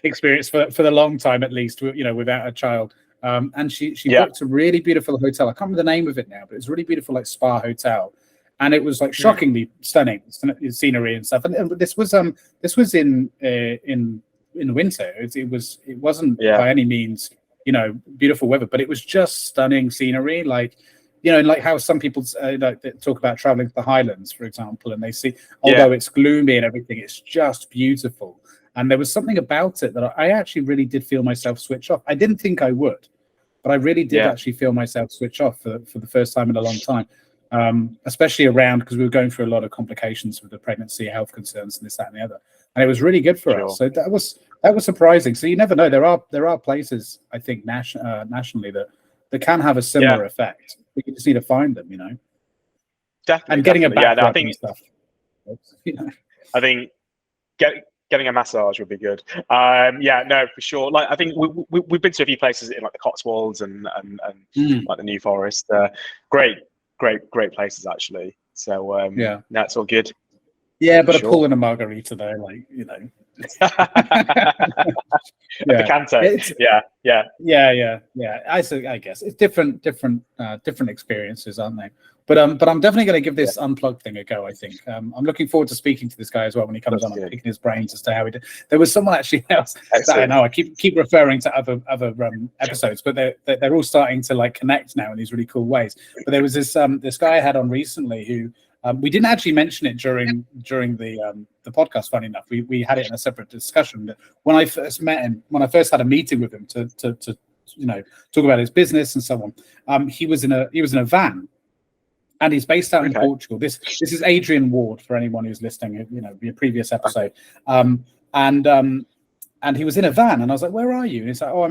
experience for the long time, at least, without a child." And she booked a really beautiful hotel. I can't remember the name of it now, but it's a really beautiful like spa hotel, and it was like shockingly stunning scenery and stuff. And this was in the winter. It wasn't by any means beautiful weather, but it was just stunning scenery. Like, like how some people like they talk about traveling to the Highlands, for example, and they see, although it's gloomy and everything, it's just beautiful. And there was something about it that I actually really did feel myself switch off. I didn't think I would, but I really did actually feel myself switch off for the first time in a long time. Especially around, because we were going through a lot of complications with the pregnancy, health concerns, and this, that, and the other. And it was really good for us. So that was surprising. So you never know. There are places, I think, nationally that can have a similar effect. But you just need to find them, Definitely. And getting a back I think stuff. I think getting a massage would be good. No, for sure. Like, I think we've been to a few places in like the Cotswolds and like the New Forest. Great places actually. So that's all good. Yeah, but a pool and a margarita though, like The Canto. I guess it's different experiences, aren't they? But I'm definitely going to give this Unplugged thing a go. I think I'm looking forward to speaking to this guy as well when he comes on and picking his brains as to how he did. There was someone actually else that I know. I keep referring to other episodes, but they're all starting to like connect now in these really cool ways. But there was this guy I had on recently who. We didn't actually mention it during the podcast. Funny enough, we had it in a separate discussion. But when I first met him, when I first had a meeting with him to talk about his business and so on, he was in a van, and he's based out in Portugal. This is Adrian Ward for anyone who's listening. The previous episode, and he was in a van, and I was like, "Where are you?" And he's like, "Oh, I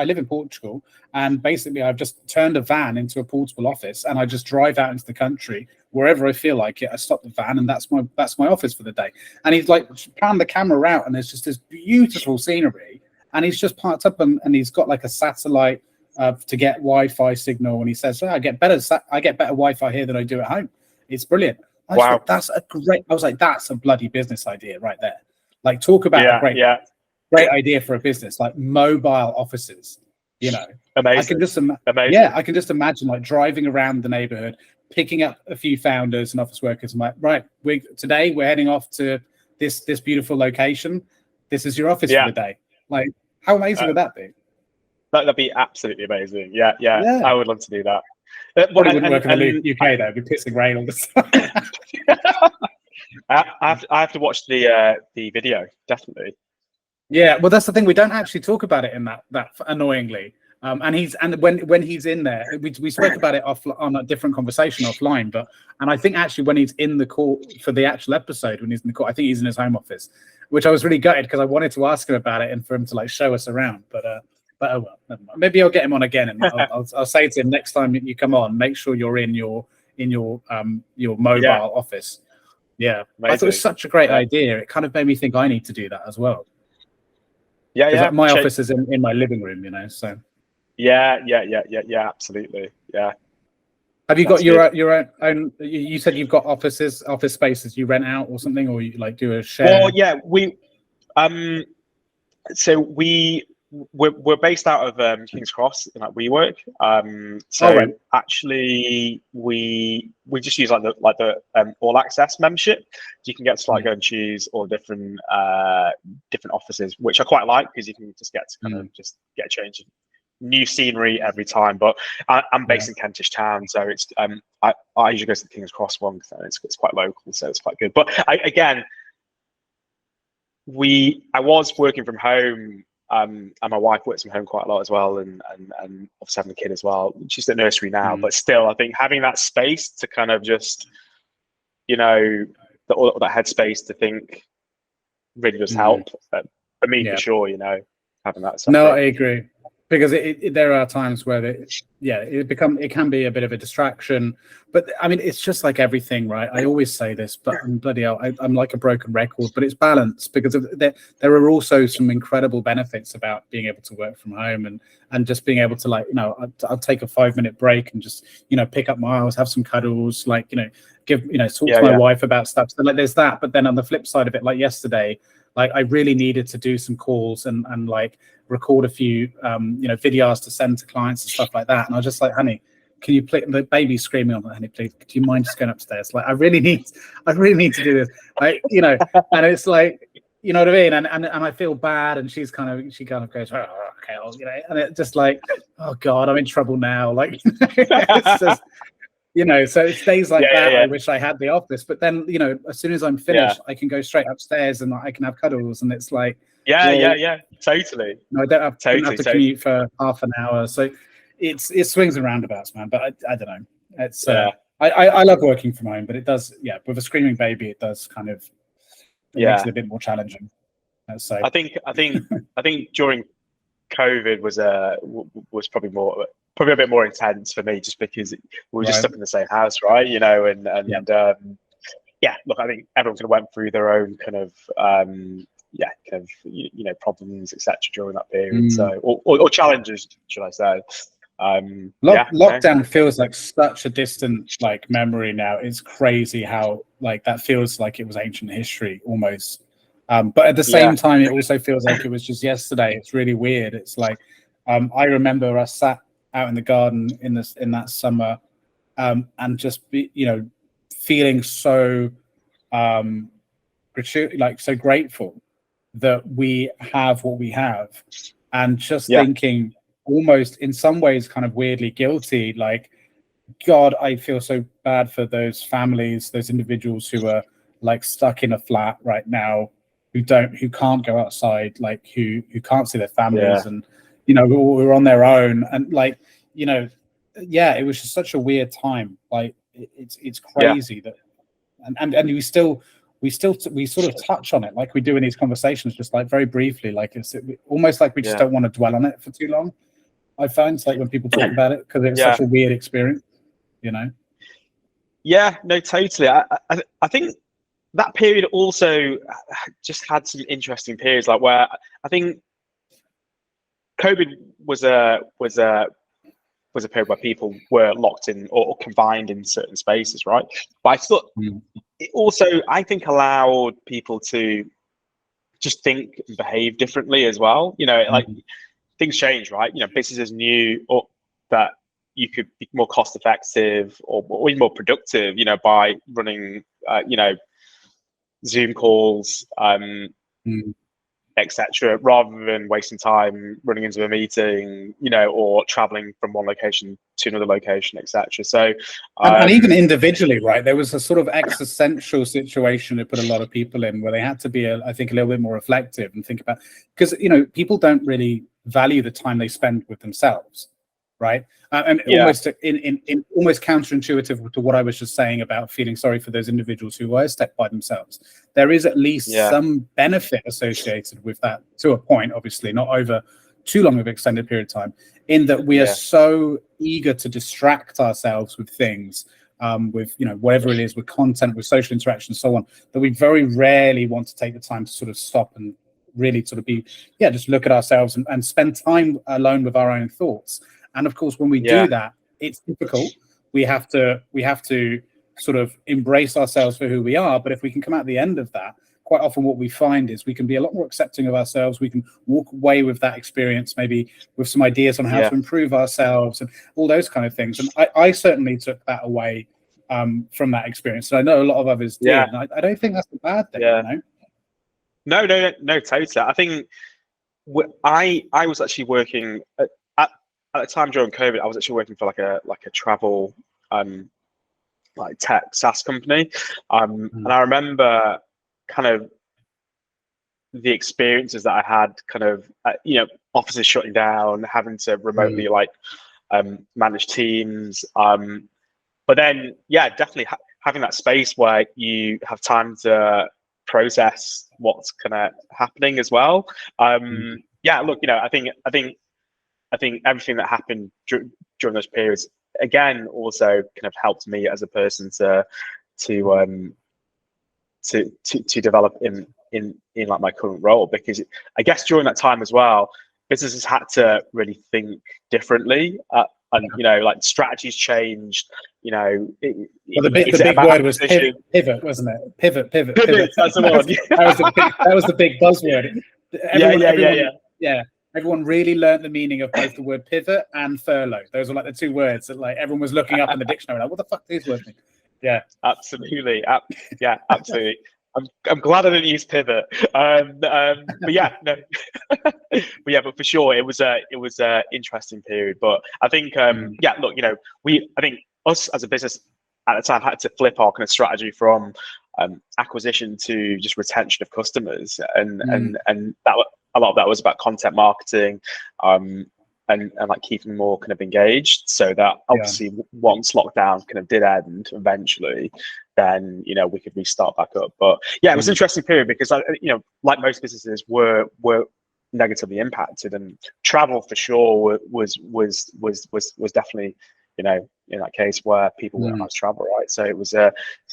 live in Portugal, and basically I've just turned a van into a portable office, and I just drive out into the country wherever I feel like it. I stop the van, and that's my office for the day." And he's like panned the camera out, and there's just this beautiful scenery, and he's just parked up, and he's got like a satellite to get Wi-Fi signal, and he says, "I get better Wi-Fi here than I do at home. It's brilliant." I was like, that's a bloody business idea right there. Like, talk about a great idea for a business, like mobile offices. Amazing. I can just imagine like driving around the neighborhood, picking up a few founders and office workers. I'm like, right, today we're heading off to this beautiful location. This is your office for the day. Like, how amazing would that be? That'd be absolutely amazing. Yeah. I would love to do that. Probably wouldn't work in the UK though. It'd be pissing rain all the time. I have to watch the video, definitely. Yeah, well, that's the thing. We don't actually talk about it in that annoyingly. And when he's in there, we spoke about it on a different conversation offline. And I think actually when he's in the call for the actual episode, when he's in the call, I think he's in his home office, which I was really gutted because I wanted to ask him about it and for him to like show us around. But oh well, never mind. Maybe I'll get him on again, and I'll say to him next time you come on, make sure you're in your mobile office. Yeah, amazing. I thought it was such a great idea. It kind of made me think I need to do that as well. Yeah. My office is in my living room, so. Yeah, absolutely. Yeah. Have you got your own? You said you've got office spaces you rent out or something, or you like do a share? Well, yeah, we're based out of King's Cross in like WeWork. Actually, we just use like the all access membership. You can get to like go and choose all different offices, which I quite like because you can just get to kind of just get a change of new scenery every time. But I'm based in Kentish Town, so it's I usually go to the King's Cross one because it's quite local, so it's quite good. But I was working from home. And my wife works from home quite a lot as well, and obviously having a kid as well. She's at nursery now, but still, I think having that space to kind of just, that headspace to think really does help. For me, for sure, having that. No, I agree. because there are times where it can be a bit of a distraction. But I mean, it's just like everything, right? I always say this, but bloody hell, I'm like a broken record. But it's balance, because there are also some incredible benefits about being able to work from home and just being able to, like, I'll take a 5-minute break and just pick up Miles, have some cuddles, like talk to my wife about stuff. So like there's that. But then on the flip side of it, like yesterday, like I really needed to do some calls and like record a few videos to send to clients and stuff like that. And I was just like, honey, can you play? The baby's screaming on, honey, please, do you mind just going upstairs? Like I really need to do this. Like, and it's like, you know what I mean? And I feel bad, and she kind of goes, oh, okay, and it's just like, oh God, I'm in trouble now. Like it's just, so it's days like that. I wish I had the office, but then, as soon as I'm finished, I can go straight upstairs and I can have cuddles, and it's like, totally. No, I don't have to commute for half an hour. So it swings and roundabouts, man. But I don't know. It's I love working from home, but it does, with a screaming baby, it does kind of makes it a bit more challenging. So I think during COVID was probably a bit more intense for me, just because we were just stuck in the same house, right? And look, I think everyone kind of went through their own kind of problems, etc. during that period. So or challenges, should I say? Lockdown feels like such a distant like memory now. It's crazy how like that feels like it was ancient history almost. But at the same time, it also feels like it was just yesterday. It's really weird. It's like I remember us sat out in the garden in that summer, and just feeling so so grateful that we have what we have, and just thinking almost in some ways kind of weirdly guilty, like, God, I feel so bad for those families, those individuals who are like stuck in a flat right now, who can't go outside, like who can't see their families, and who are on their own, and like it was just such a weird time. Like it's crazy that and we sort of touch on it like we do in these conversations, just like very briefly, like it's almost like we just don't want to dwell on it for too long. I find it's like when people talk about it, because it's such a weird experience, Yeah, no, totally. I think that period also just had some interesting periods, like where I think COVID was a period where people were locked in or confined in certain spaces, right? But I thought it also, I think, allowed people to just think and behave differently as well. Like things change, right? Businesses knew that you could be more cost effective or even more productive, by running, Zoom calls, etc., rather than wasting time running into a meeting, or traveling from one location to another location, etc. So, and even individually, right? There was a sort of existential situation that put a lot of people in, where they had to be, I think, a little bit more reflective and think about, because people don't really value the time they spend with themselves, right? And almost in almost counterintuitive to what I was just saying about feeling sorry for those individuals who were stuck by themselves. There is at least some benefit associated with that, to a point, obviously, not over too long of an extended period of time, in that we are so eager to distract ourselves with things, with whatever it is, with content, with social interaction, so on, that we very rarely want to take the time to sort of stop and really sort of be, just look at ourselves and spend time alone with our own thoughts. And of course, when we do that, it's difficult. We have to sort of embrace ourselves for who we are. But if we can come out the end of that, quite often what we find is we can be a lot more accepting of ourselves. We can walk away with that experience, maybe with some ideas on how to improve ourselves and all those kind of things. And I certainly took that away from that experience. And I know a lot of others did. And I don't think that's a bad thing. No, totally. I think I was actually working at the time during COVID. I was actually working for like a travel like tech SaaS company, and I remember kind of the experiences that I had, kind of offices shutting down, having to remotely manage teams, but then definitely having that space where you have time to process what's kind of happening as well. Look, I think I think everything that happened during those periods, again, also kind of helped me as a person to develop in like my current role, because I guess during that time as well, businesses had to really think differently, and like strategies changed. Well, the Is big it about word was acquisition? pivot, wasn't it? Pivot. Pivot, that's the one. That was the big buzzword. Yeah. Everyone really learned the meaning of both the word pivot and furlough. Those were like the two words that like everyone was looking up in the dictionary. Like, what the fuck do these words mean? Yeah, Absolutely. Yeah, absolutely. I'm glad I didn't use pivot. But yeah, no. But for sure, it was a interesting period. But I think look, I think us as a business at the time had to flip our kind of strategy from acquisition to just retention of customers, and that a lot of that was about content marketing, and like keeping more kind of engaged, so that obviously once lockdown kind of did end eventually, then we could restart back up. But yeah, it was an interesting period because like most businesses were negatively impacted, and travel for sure was definitely in that case where people weren't allowed to travel, right? So it was a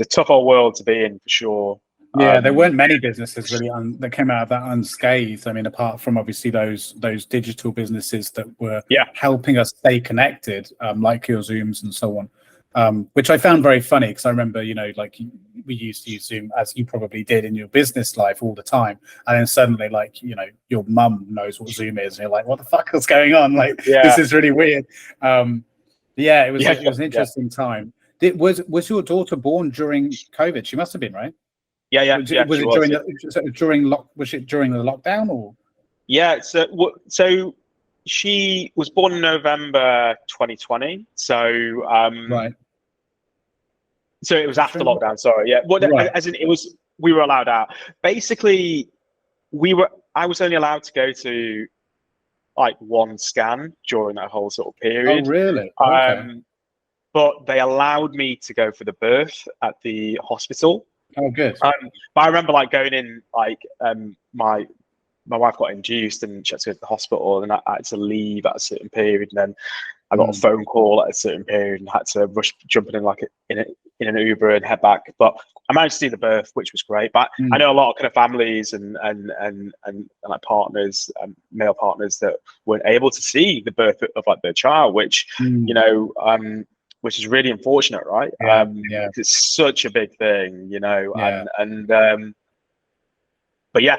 tough old world to be in for sure. Yeah, there weren't many businesses really that came out of that unscathed. I mean, apart from obviously those digital businesses that were helping us stay connected, like your Zooms and so on, which I found very funny because I remember, like we used to use Zoom, as you probably did in your business life all the time, and then suddenly, like, your mum knows what Zoom is, and you're like, what the fuck is going on? Like, this is really weird. It was an interesting time. Was your daughter born during COVID? She must have been, right? Yeah. Was it during the lockdown or? Yeah, so she was born in November 2020. So right. So it was after lockdown. Sorry, yeah. Well, right. As in we were allowed out. Basically, I was only allowed to go to like one scan during that whole sort of period. Oh, really? Okay. But they allowed me to go for the birth at the hospital. Oh, good. But I remember like going in, like my wife got induced and she had to go to the hospital, and I had to leave at a certain period, and then I got a phone call at a certain period and had to jump in like in an Uber and head back. But I managed to see the birth, which was great. But I know a lot of kind of families and like partners, male partners, that weren't able to see the birth of like their child, which which is really unfortunate, right? It's such a big thing, but yeah,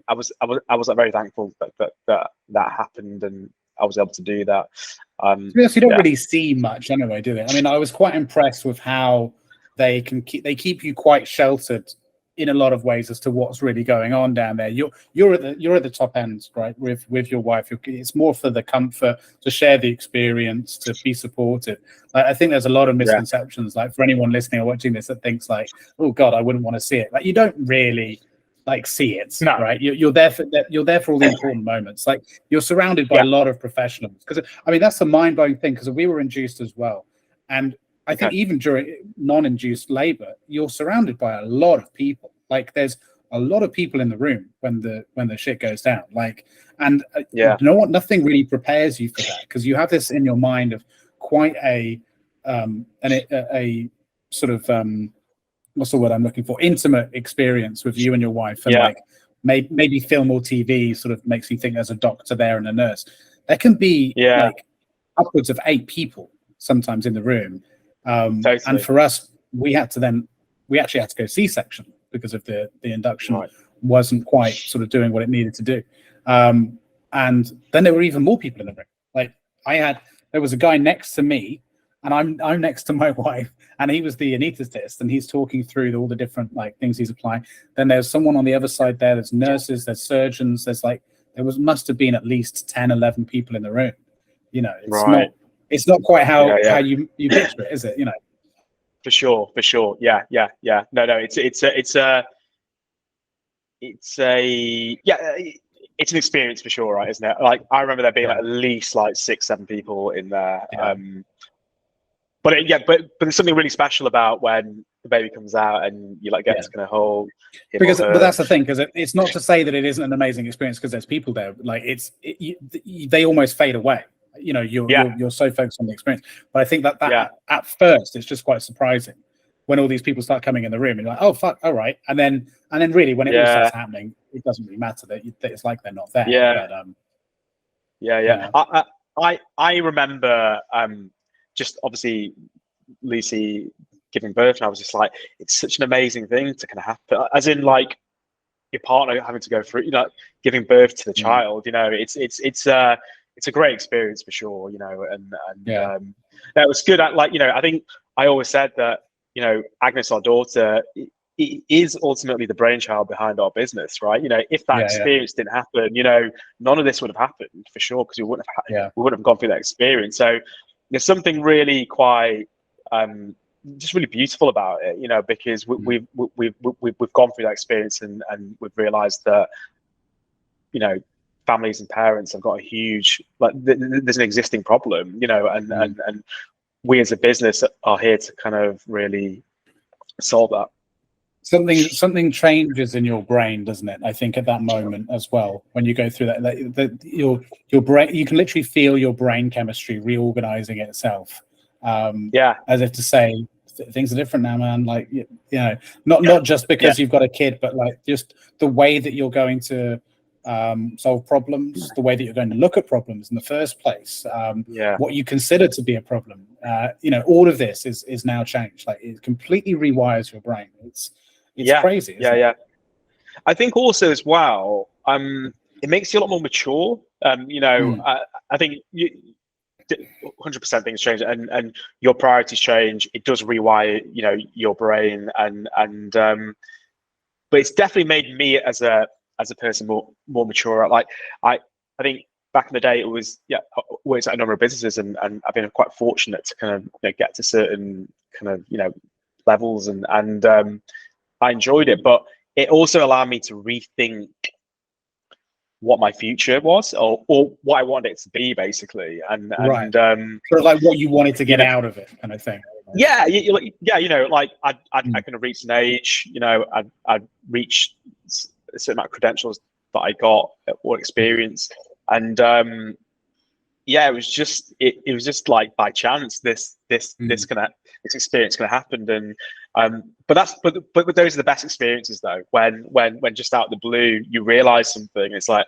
I was like very thankful that happened, and I was able to do that. You don't really see much anyway, do they? I mean, I was quite impressed with how they keep you quite sheltered in a lot of ways as to what's really going on down there. You're at the top end, right? With your wife, it's more for the comfort, to share the experience, to be supported. I think there's a lot of misconceptions, like for anyone listening or watching this, that thinks like, oh God, I wouldn't want to see it. Like, you don't really like see it, right? You're there for all the important moments. Like, you're surrounded by a lot of professionals, because I mean that's a mind-blowing thing, because we were induced as well, and I think even during non-induced labor, you're surrounded by a lot of people. Like, there's a lot of people in the room when the shit goes down. Like, and nothing really prepares you for that, because you have this in your mind of quite a sort of what's the word I'm looking for? Intimate experience with you and your wife, and like maybe film or TV sort of makes you think there's a doctor there and a nurse. There can be like upwards of 8 people sometimes in the room. Totally. And for us, we actually had to go C-section because of the induction wasn't quite sort of doing what it needed to do. And then there were even more people in the room. Like, there was a guy next to me, and I'm next to my wife, and he was the anaesthetist, and he's talking through all the different like things he's applying. Then there's someone on the other side there. There's nurses, there's surgeons. Must have been at least 10, 11 people in the room. It's not quite how you picture it, is it? For sure. Yeah. No. It's an experience for sure, right? Isn't it? Like, I remember there being like at least like 6, 7 people in there. But there's something really special about when the baby comes out and you like get to kind of hold him because, or but her. that's the thing, because it's not to say that it isn't an amazing experience because there's people there. Like they almost fade away. You know, you're so focused on the experience. But I think that at first it's just quite surprising when all these people start coming in the room and you're like, oh fuck, all right, and then really when it all starts happening, it doesn't really matter that it's like they're not there. Yeah. But, I remember just obviously Lucy giving birth, and I was just like, it's such an amazing thing to kind of happen, as in like your partner having to go through, you know, giving birth to the child. You know, it's a great experience for sure. You know, and that was good. Like, you know, I think I always said that, you know, Agnes, our daughter, is ultimately the brainchild behind our business, right? You know, if that experience didn't happen, you know, none of this would have happened for sure, because we wouldn't have gone through that experience. So there's something really quite just really beautiful about it, you know, because we've gone through that experience and we've realized that, you know, families and parents have got a huge, like, there's an existing problem, you know, and we as a business are here to kind of really solve that. Something changes in your brain, doesn't it? I think at that moment as well, when you go through that, your brain, you can literally feel your brain chemistry reorganizing itself. As if to say, things are different now, man. Like, you know, not just because you've got a kid, but like just the way that you're going to solve problems, the way that you're going to look at problems in the first place, what you consider to be a problem. You know, all of this is now changed. Like, it completely rewires your brain. It's crazy. I think also as well, it makes you a lot more mature. You know, I think 100% things change, and your priorities change. It does rewire, you know, your brain, and but it's definitely made me as a person more mature. Like, I think back in the day, it was I worked at a number of businesses, and I've been quite fortunate to kind of, you know, get to certain kind of, you know, levels, and I enjoyed it, but it also allowed me to rethink what my future was, or what I wanted it to be, basically, and sort of like what you wanted to get out of it, kind of thing. You know, like I kind of reached an age, you know, I'd reached a certain amount of credentials that I got or experience, and it was just like by chance this experience kind of happened, and but those are the best experiences though, when just out of the blue you realize something. It's like,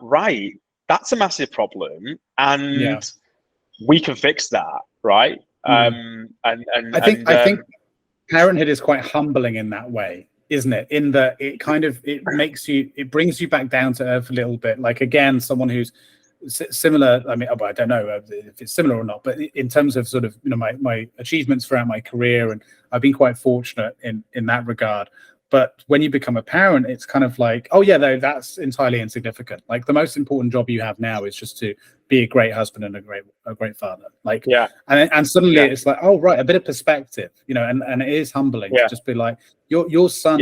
right, that's a massive problem, and we can fix that, right? And I think parenthood is quite humbling in that way, isn't it? In that it kind of, it brings you back down to earth a little bit. Like, again, someone who's similar, I mean, I don't know if it's similar or not, but in terms of sort of, you know, my achievements throughout my career, and I've been quite fortunate in that regard. But when you become a parent, it's kind of like, oh yeah, though, that's entirely insignificant. Like, the most important job you have now is just to be a great husband and a great father. Like, and suddenly it's like, oh right, a bit of perspective, you know, and it is humbling to just be like, your son,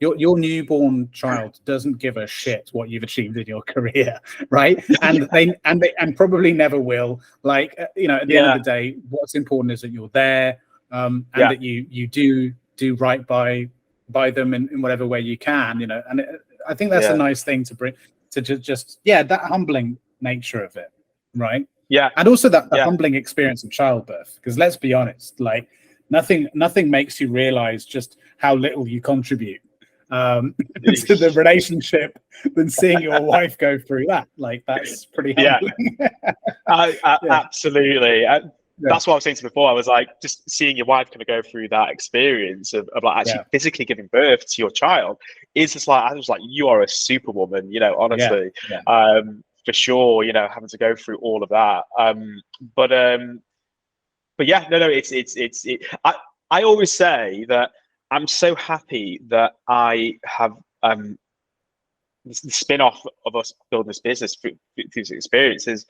your newborn child doesn't give a shit what you've achieved in your career, right? And they probably never will. Like, you know, at the end of the day, what's important is that you're there, and that you do right by them in whatever way you can, you know. And I think that's a nice thing to bring, to just that humbling nature of it, right? And also that the humbling experience of childbirth, because let's be honest, like, nothing makes you realize just how little you contribute to the relationship than seeing your wife go through that. Like, that's pretty humbling. Absolutely. That's what I was saying to before. I was like, just seeing your wife kind of go through that experience of like actually physically giving birth to your child is just like, I was like, you are a superwoman, you know, honestly. For sure, you know, having to go through all of that. But yeah, no, I always say that I'm so happy that I have the spin-off of us building this business through these experiences.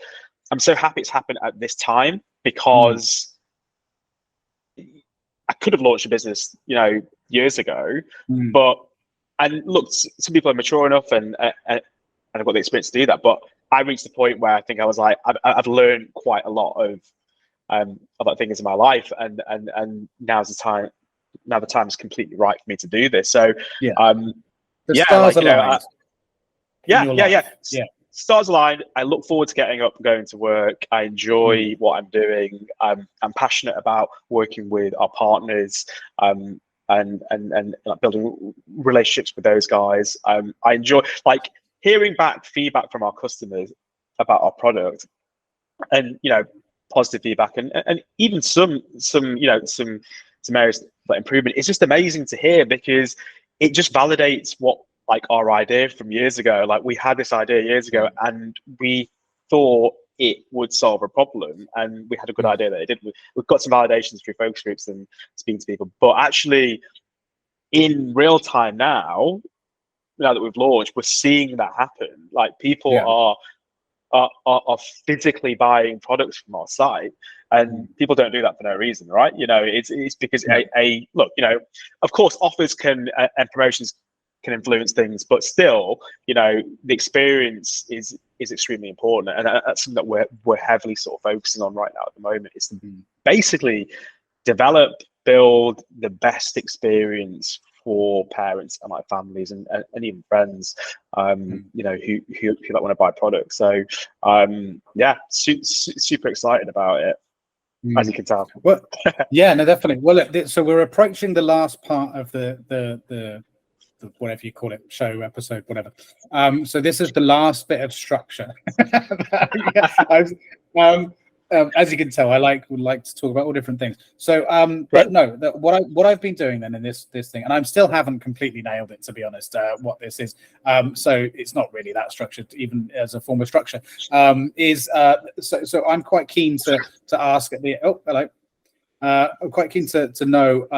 I'm so happy it's happened at this time, because I could have launched a business, you know, years ago, but, and look, some people are mature enough and I've got the experience to do that, but I reached the point where I think I was like, I've learned quite a lot of things in my life, and now's the time now the time's completely right for me to do this. So Yeah. The yeah, stars like, you know, aligned. yeah. Stars aligned. I look forward to getting up and going to work. I enjoy what I'm doing. I'm passionate about working with our partners, and like building relationships with those guys. I enjoy like hearing back feedback from our customers about our product, and positive feedback, and even some areas for improvement. It's just amazing to hear, because it just validates what, like, our idea from years ago. Like, we had this idea years ago, and we thought it would solve a problem, and we had a good idea that it did. We've got some validations through focus groups and speaking to people, but actually in real time now that we've launched, we're seeing that happen. Like, people are physically buying products from our site, and people don't do that for no reason, right? It's because look, of course offers can and promotions can influence things, but still, the experience is extremely important, and that's something that we're heavily sort of focusing on right now at the moment, is to basically develop, build the best experience for parents and like families and even friends, who like want to buy products. So super excited about it, as you can tell. Well, yeah, no, definitely. Well, look, so we're approaching the last part of the whatever you call it, show, episode, whatever. So this is the last bit of structure. As you can tell, would like to talk about all different things. So, but no, what I've been doing then in this thing, and I still haven't completely nailed it, to be honest, what this is. So it's not really that structured, even as a form of structure. So I'm quite keen to ask at the hello. I'm quite keen to know.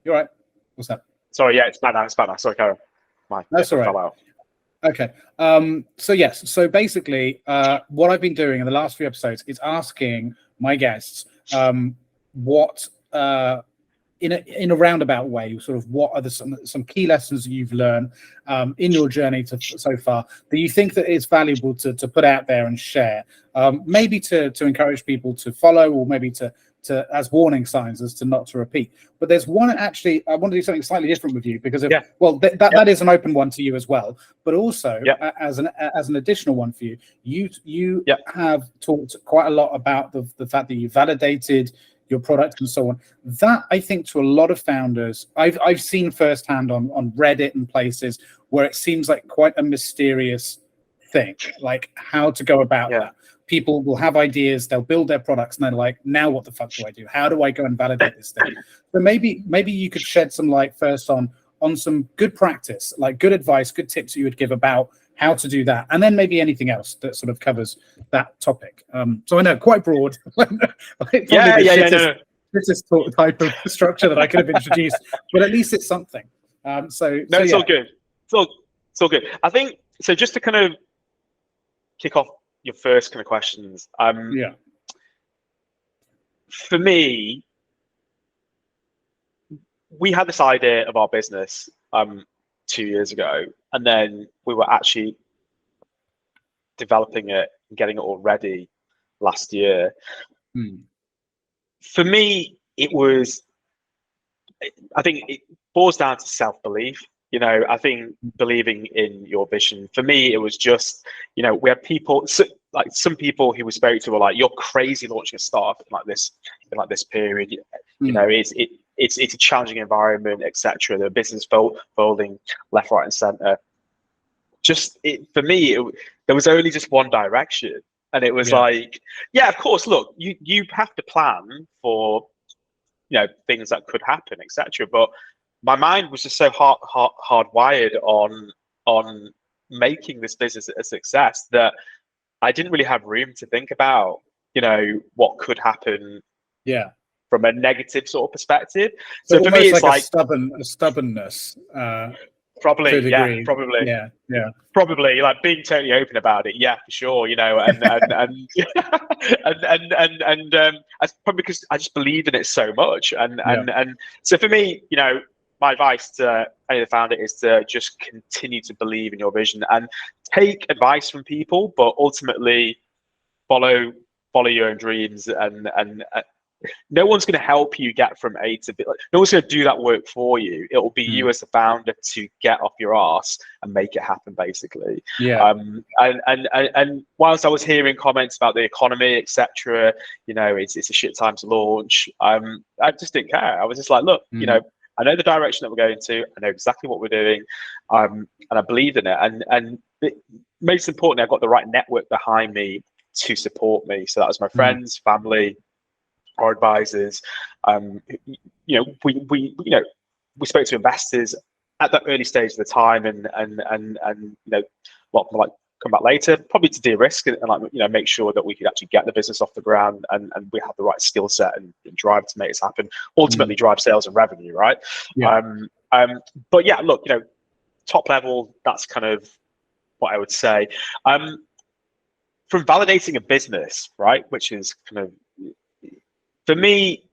You're right. What's that? Sorry, yeah, it's bad now. Sorry, Karen. That's all right. Okay. So yes. So basically, what I've been doing in the last few episodes is asking my guests what, in a roundabout way, sort of what are some key lessons you've learned in your journey so far that you think that it's valuable to put out there and share, maybe to encourage people to follow, or maybe to as warning signs as to not to repeat. But there's one, actually, I want to do something slightly different with you, because that is an open one to you as well, but also as an additional one for you, you have talked quite a lot about the fact that you validated your product and so on. That, I think, to a lot of founders, I've seen firsthand on Reddit and places where it seems like quite a mysterious thing, like how to go about that. People will have ideas, they'll build their products, and they're like, now what the fuck do I do? How do I go and validate this thing? So maybe you could shed some light first on some good practice, like good advice, good tips you would give about how to do that, and then maybe anything else that sort of covers that topic. So I know, quite broad. This is the type of structure that I could have introduced, but at least it's something. It's all good. It's all good. I think so. Just to kind of kick off your first kind of questions. For me, we had this idea of our business 2 years ago, and then we were actually developing it and getting it all ready last year. For me, I think it boils down to self-belief. I think believing in your vision. For me, it was just, we had people, like some people who we spoke to were like, "You're crazy launching a startup in this period. It's a challenging environment, etc. The business folding left, right, and center." For me, there was only just one direction, and it was like, of course, look, you have to plan for things that could happen, etc. But my mind was just so hardwired on making this business a success that I didn't really have room to think about, what could happen. From a negative sort of perspective. So for me, it's like a stubbornness. Probably, probably, like being totally open about it. Yeah, for sure. And I probably, because I just believe in it so much. And so for me, my advice to any of the founder is to just continue to believe in your vision and take advice from people, but ultimately follow your own dreams and no one's going to help you get from A to B. Like, no one's going to do that work for you. It will be you as the founder to get off your ass and make it happen, basically. Yeah. And whilst I was hearing comments about the economy, etc., it's a shit time to launch. I just didn't care. I was just like, look, I know the direction that we're going to. I know exactly what we're doing, and I believe in it. And most importantly, I've got the right network behind me to support me. So that was my friends, family, our advisors. We spoke to investors at that early stage of the time, and a lot more like come back later, probably to de-risk and make sure that we could actually get the business off the ground, and we have the right skill set and drive to make this happen. Ultimately, drive sales and revenue, right? Yeah. But yeah, look, top level, that's kind of what I would say. From validating a business, right, which is kind of, for me,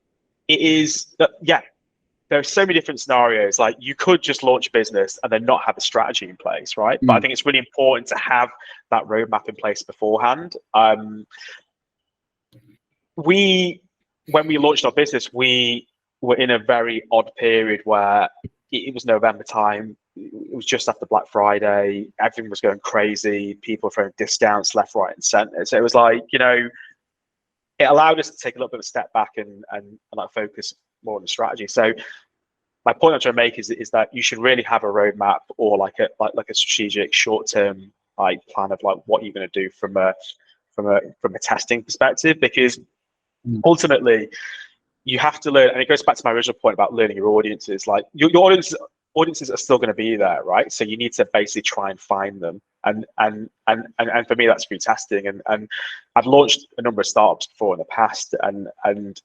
it is that, there are so many different scenarios. Like, you could just launch a business and then not have a strategy in place, right? But I think it's really important to have that roadmap in place beforehand. When we launched our business, we were in a very odd period where it was November time. It was just after Black Friday. Everything was going crazy. People were throwing discounts left, right, and center. So it was like, it allowed us to take a little bit of a step back and like focus more on the strategy. So my point I'm trying to make is that you should really have a roadmap, or like a strategic short-term plan of like what you're going to do from a testing perspective, because ultimately you have to learn. And it goes back to my original point about learning your audiences. Like, your audiences are still going to be there, right? So you need to basically try and find them. And for me, that's through testing. And I've launched a number of startups before in the past, and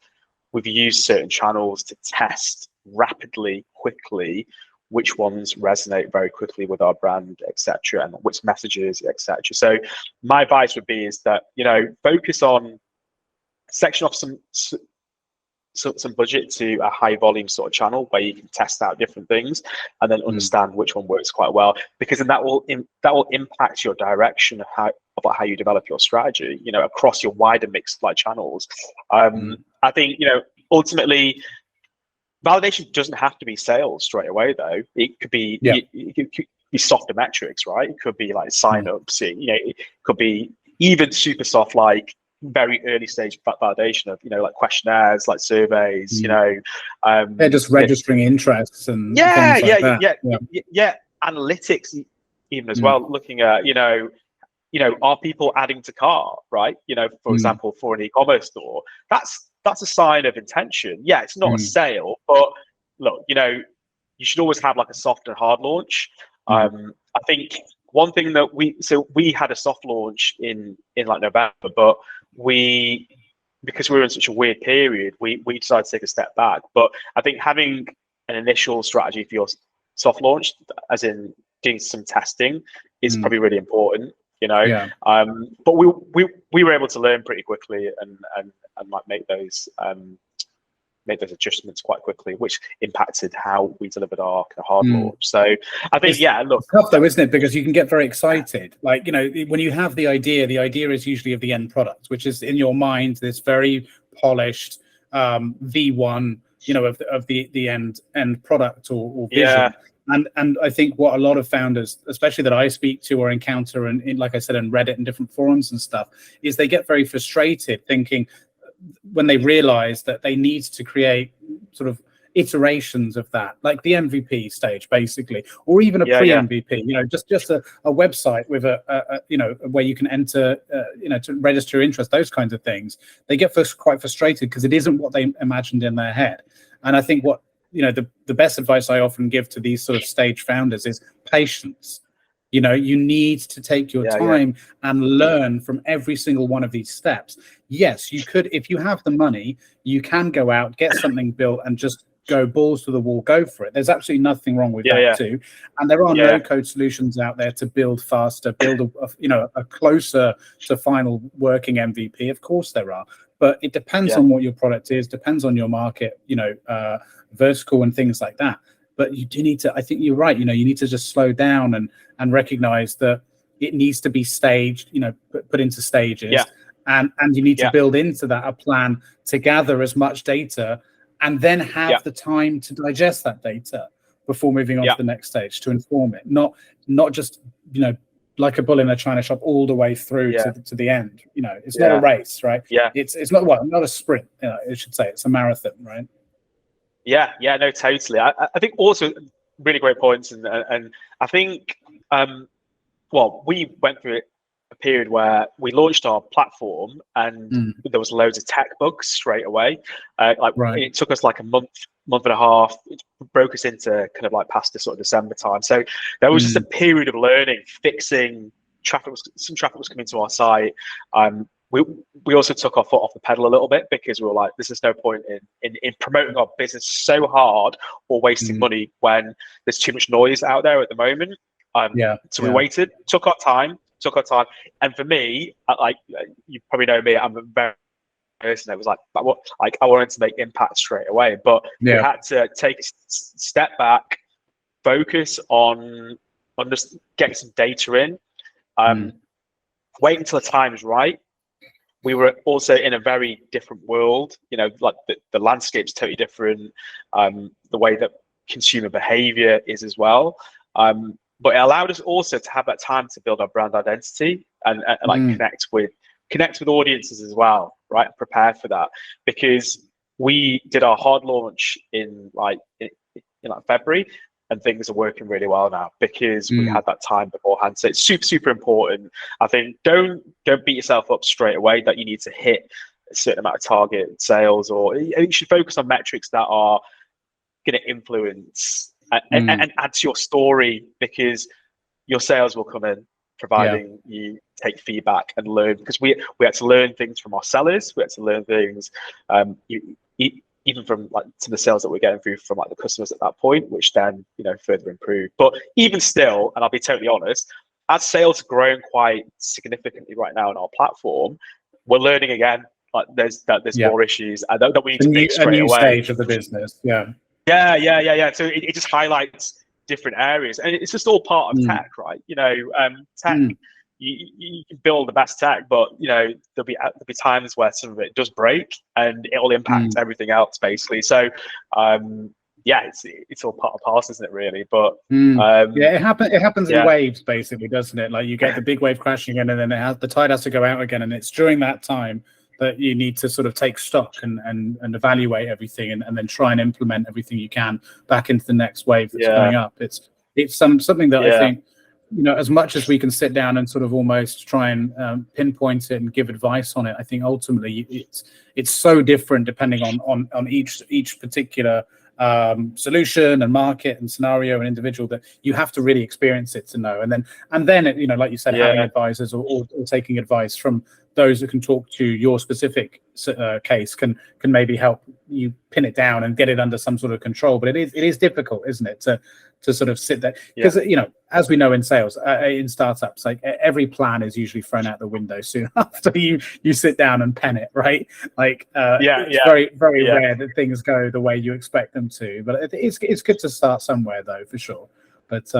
we've used certain channels to test rapidly, quickly, which ones resonate very quickly with our brand, etc., and which messages, etc. So my advice would be is that, focus on section off some budget to a high volume sort of channel where you can test out different things and then understand which one works quite well, because then that will impact your direction about how you develop your strategy, across your wider mix of channels. I think, ultimately, validation doesn't have to be sales straight away, though. It could be it could be softer metrics, right? It could be like signups. It could be even super soft, like very early stage validation of like questionnaires, like surveys. They're just registering interests and things like that. Analytics even as well, looking at are people adding to cart, right? For example, for an e-commerce store, that's a sign of intention. Yeah, it's not a sale, but look, you should always have like a soft and hard launch. I think one thing that we had a soft launch in like November, but because we were in such a weird period, we decided to take a step back. But I think having an initial strategy for your soft launch, as in doing some testing, is probably really important. But we were able to learn pretty quickly and like make those adjustments quite quickly, which impacted how we delivered our kind of hard launch. So I think, look, it's tough though, isn't it? Because you can get very excited. Like, when you have the idea is usually of the end product, which is in your mind this very polished V1, of the end product or vision. Yeah. And I think what a lot of founders, especially that I speak to or encounter, and like I said, in Reddit and different forums and stuff, is they get very frustrated thinking, when they realize that they need to create sort of iterations of that, like the MVP stage, basically, or even a pre-MVP, just a website with a where you can enter, to register interest, those kinds of things. They get quite frustrated because it isn't what they imagined in their head. And I think what, the best advice I often give to these sort of stage founders is patience. You need to take your time and learn from every single one of these steps. Yes, you could, if you have the money, you can go out, get something built, and just go balls to the wall, go for it. There's absolutely nothing wrong with that too. And there are no-code solutions out there to build faster, build a closer to final working MVP. Of course there are, but it depends on what your product is, depends on your market, vertical and things like that. But you do need to, I think you're right, you need to just slow down and recognize that it needs to be staged, put into stages. and you need to build into that a plan to gather as much data and then have the time to digest that data before moving on to the next stage to inform it, not just like a bull in a china shop all the way through to the end. It's not a race, right? It's not a sprint, I should say. It's a marathon, right? No, totally. I think also really great points, and I think we went through a period where we launched our platform and there was loads of tech bugs straight away. It took us like a month and a half. It broke us into kind of like past the sort of December time. So there was just a period of learning, fixing traffic. Some traffic was coming to our site. We also took our foot off the pedal a little bit because we were like, there's no point in promoting our business so hard or wasting money when there's too much noise out there at the moment. So we waited, took our time. And for me, like you probably know me, I'm a very person that was like I wanted to make impact straight away, but we had to take a step back, focus on just getting some data in, wait until the time is right. We were also in a very different world, like the landscape's totally different, the way that consumer behavior is as well. But it allowed us also to have that time to build our brand identity and like connect with audiences as well, right? Prepare for that, because we did our hard launch in February, and things are working really well now because we had that time beforehand. So it's super, super important. I think don't beat yourself up straight away that you need to hit a certain amount of target sales, or you should focus on metrics that are going to influence and add to your story, because your sales will come in providing you take feedback and learn, because we had to learn things from our sellers. We had to learn things even from like some of the sales that we're getting through from like the customers at that point, which then further improve. But even still, and I'll be totally honest, as sales are growing quite significantly right now on our platform, we're learning again. Like there's more issues that we need to fix straight away. Stage of the business. So it just highlights different areas, and it's just all part of tech, right? Tech, you can build the best tech, but there'll be times where some of it does break and it'll impact everything else basically. So it's all part of parcel, isn't it, really? But it happens in waves basically, doesn't it? Like you get the big wave crashing in, and then the tide has to go out again, and it's during that time that you need to sort of take stock and evaluate everything, and then try and implement everything you can back into the next wave that's coming up. It's something that I think, as much as we can sit down and sort of almost try and pinpoint it and give advice on it, I think ultimately it's so different depending on each particular solution and market and scenario and individual, that you have to really experience it to know. And then like you said, having advisors or taking advice from those that can talk to your specific case can maybe help you pin it down and get it under some sort of control. But it is difficult, isn't it, to sort of sit there, because as we know in sales, in startups, like every plan is usually thrown out the window soon after you sit down and pen it, right? Like it's very, very rare that things go the way you expect them to. But it's good to start somewhere, though, for sure. But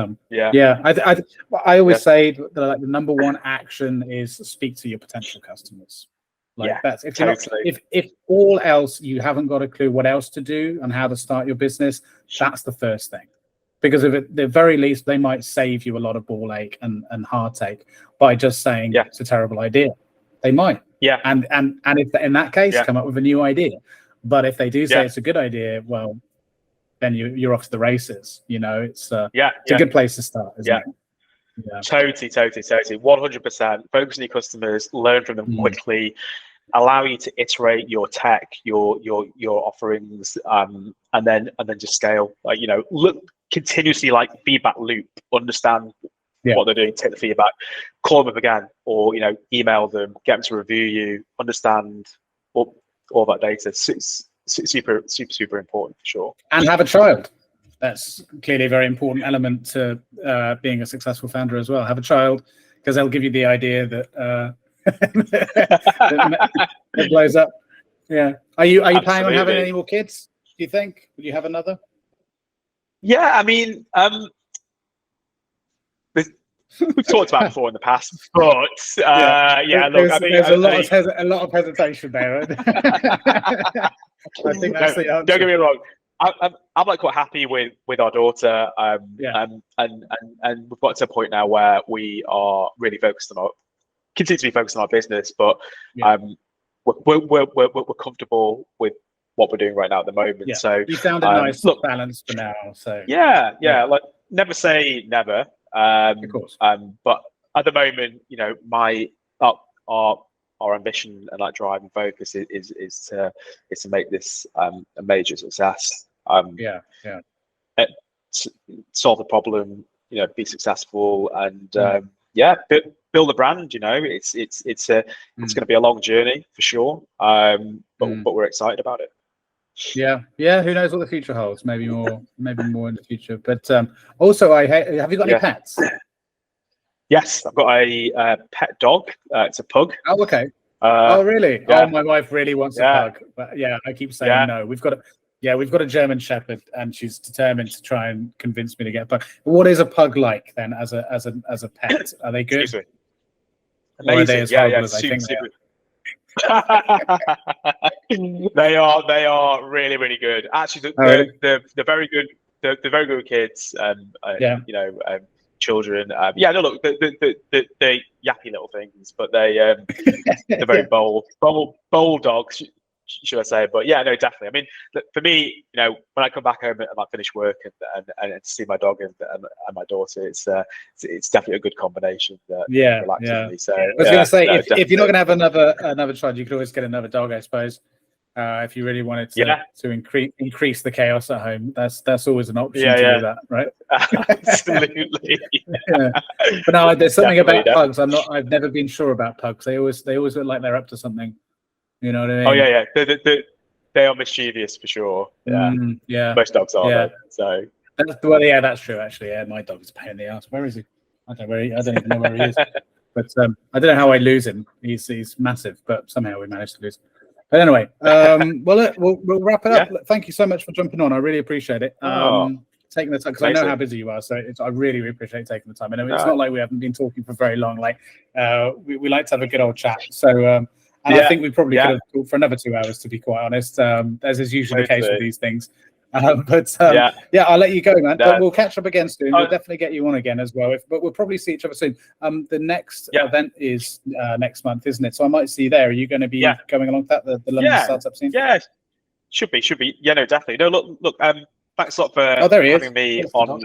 I always say that like the number one action is speak to your potential customers. That's if all else you haven't got a clue what else to do and how to start your business, that's the first thing. Because at the very least, they might save you a lot of ball ache and heartache by just saying it's a terrible idea. They might. And if in that case, come up with a new idea. But if they do say it's a good idea, well, then you're off to the races. It's a good place to start, isn't it? Yeah. Totally, 100%. Focus on your customers, learn from them quickly, allow you to iterate your tech, your offerings, and then just scale. Like look continuously, like feedback loop, understand what they're doing, take the feedback, call them up again, or email them, get them to review you, understand all that data. It's super, super, super important for sure. And have a child. That's clearly a very important element to being a successful founder as well. Have a child, because they'll give you the idea that that blows up. Yeah. Are you planning on having any more kids? Do you think? Will you have another? Yeah, I mean, we've talked about before in the past. But look, I mean, there's a lot of hesitation there. I think that's the answer. Don't get me wrong. I'm like quite happy with our daughter. And we've got to a point now where we are really continue to be focused on our business, but we're comfortable with what we're doing right now at the moment. Yeah. So you found a nice balance for now. So like never say never. Of course. But at the moment, you know, our ambition and like drive and focus is to make this a major success. Solve the problem, you know, be successful, and build a brand. You know, it's going to be a long journey for sure. But we're excited about it. Yeah. Who knows what the future holds? Maybe more in the future. But also, have you got any pets? Yes, I've got a pet dog. It's a pug. Oh, okay. Oh, really? Yeah. Oh, my wife really wants a pug. But I keep saying no. We've got a German Shepherd, and she's determined to try and convince me to get a pug. What is a pug like then, as a pet? Are they good? Amazing. Or are they as horrible as I think they are really, really good. Actually, they're very good. They're very good kids. You know, children. No, look, they're yappy little things, but they're very bold dogs, should I say? But no, definitely. I mean, for me, you know, when I come back home and I finish work and see my dog and my daughter, it's definitely a good combination. Relaxes me. So I was going to say, if you're not going to have another child, you could always get another dog, I suppose. If you really wanted to increase the chaos at home, that's always an option to do that, right? Absolutely. But no, there's something about pugs. I've never been sure about pugs. They always look like they're up to something. You know what I mean? Oh yeah. They are mischievous for sure. Yeah. Most dogs are. Yeah. So. That's true. Actually, my dog's a pain in the ass. Where is he? I don't even know where he is. But I don't know how I lose him. He's massive, but somehow we managed to lose him. But anyway, we'll wrap it up. Thank you so much for jumping on. I really appreciate it. Taking the time, because I know how busy you are. So I really, really appreciate taking the time. And it's not like we haven't been talking for very long. Like we like to have a good old chat. So I think we probably could have talked for another 2 hours, to be quite honest. As is usually the case with these things. I'll let you go, man. But we'll catch up again soon. We'll definitely get you on again as well. But we'll probably see each other soon. The next event is next month, isn't it? So I might see you there. Are you going to be going along with that, the London startup scene? Yeah, should be. Yeah, no, definitely. No, look. Thanks a lot for having me on.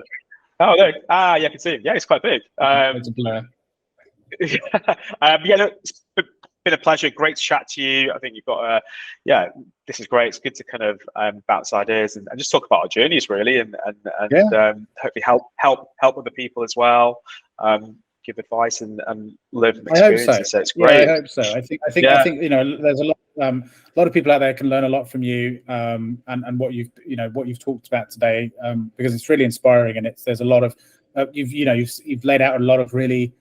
Oh, there. I can see him. Yeah, it's quite big. It's a blur. It's been a pleasure. Great to chat to you. I think you've got this is great. It's good to kind of bounce ideas and just talk about our journeys really, and hopefully help other people as well. Give advice and live experiences. So it's great. I hope so. I think you know, there's a lot of people out there can learn a lot from you and what you've talked about today, because it's really inspiring, and there's a lot of you've laid out a lot of really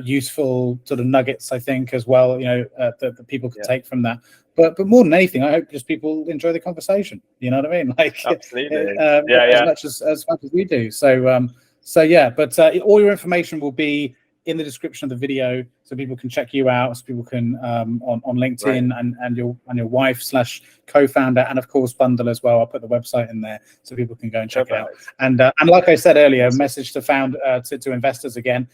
useful sort of nuggets, I think, as well, that people can take from that. But more than anything, I hope just people enjoy the conversation. You know what I mean? Like, absolutely. As much as we do. So but all your information will be in the description of the video, so people can check you out, so people can on LinkedIn, and your wife / co-founder, and of course bndle as well. I'll put the website in there so people can go and check it out. And like I said earlier, a message to investors again: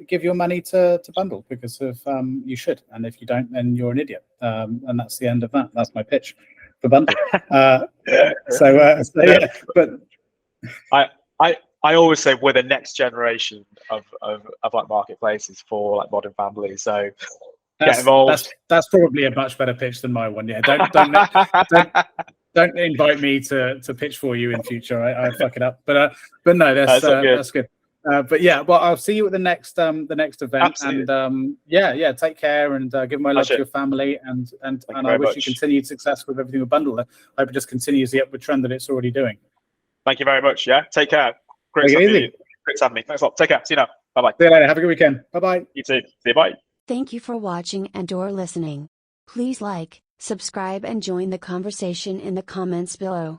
give your money to bndle, because of you should, and if you don't, then you're an idiot. And that's the end of that. That's my pitch for bndle. But I always say we're the next generation of like marketplaces for like modern families. So get involved. That's probably a much better pitch than my one. Yeah, don't invite me to pitch for you in future. I fuck it up. But no, that's good. Well, I'll see you at the next event. Absolutely. And take care, and give my love to your family, and I wish you continued success with everything with bndle. I hope it just continues the upward trend that it's already doing. Thank you very much. Yeah, take care. Great to have me. Thanks a lot. Take care. See you now. Bye-bye. See you later. Have a good weekend. Bye-bye. You too. See you. Bye. Thank you for watching and/or listening. Please like, subscribe, and join the conversation in the comments below.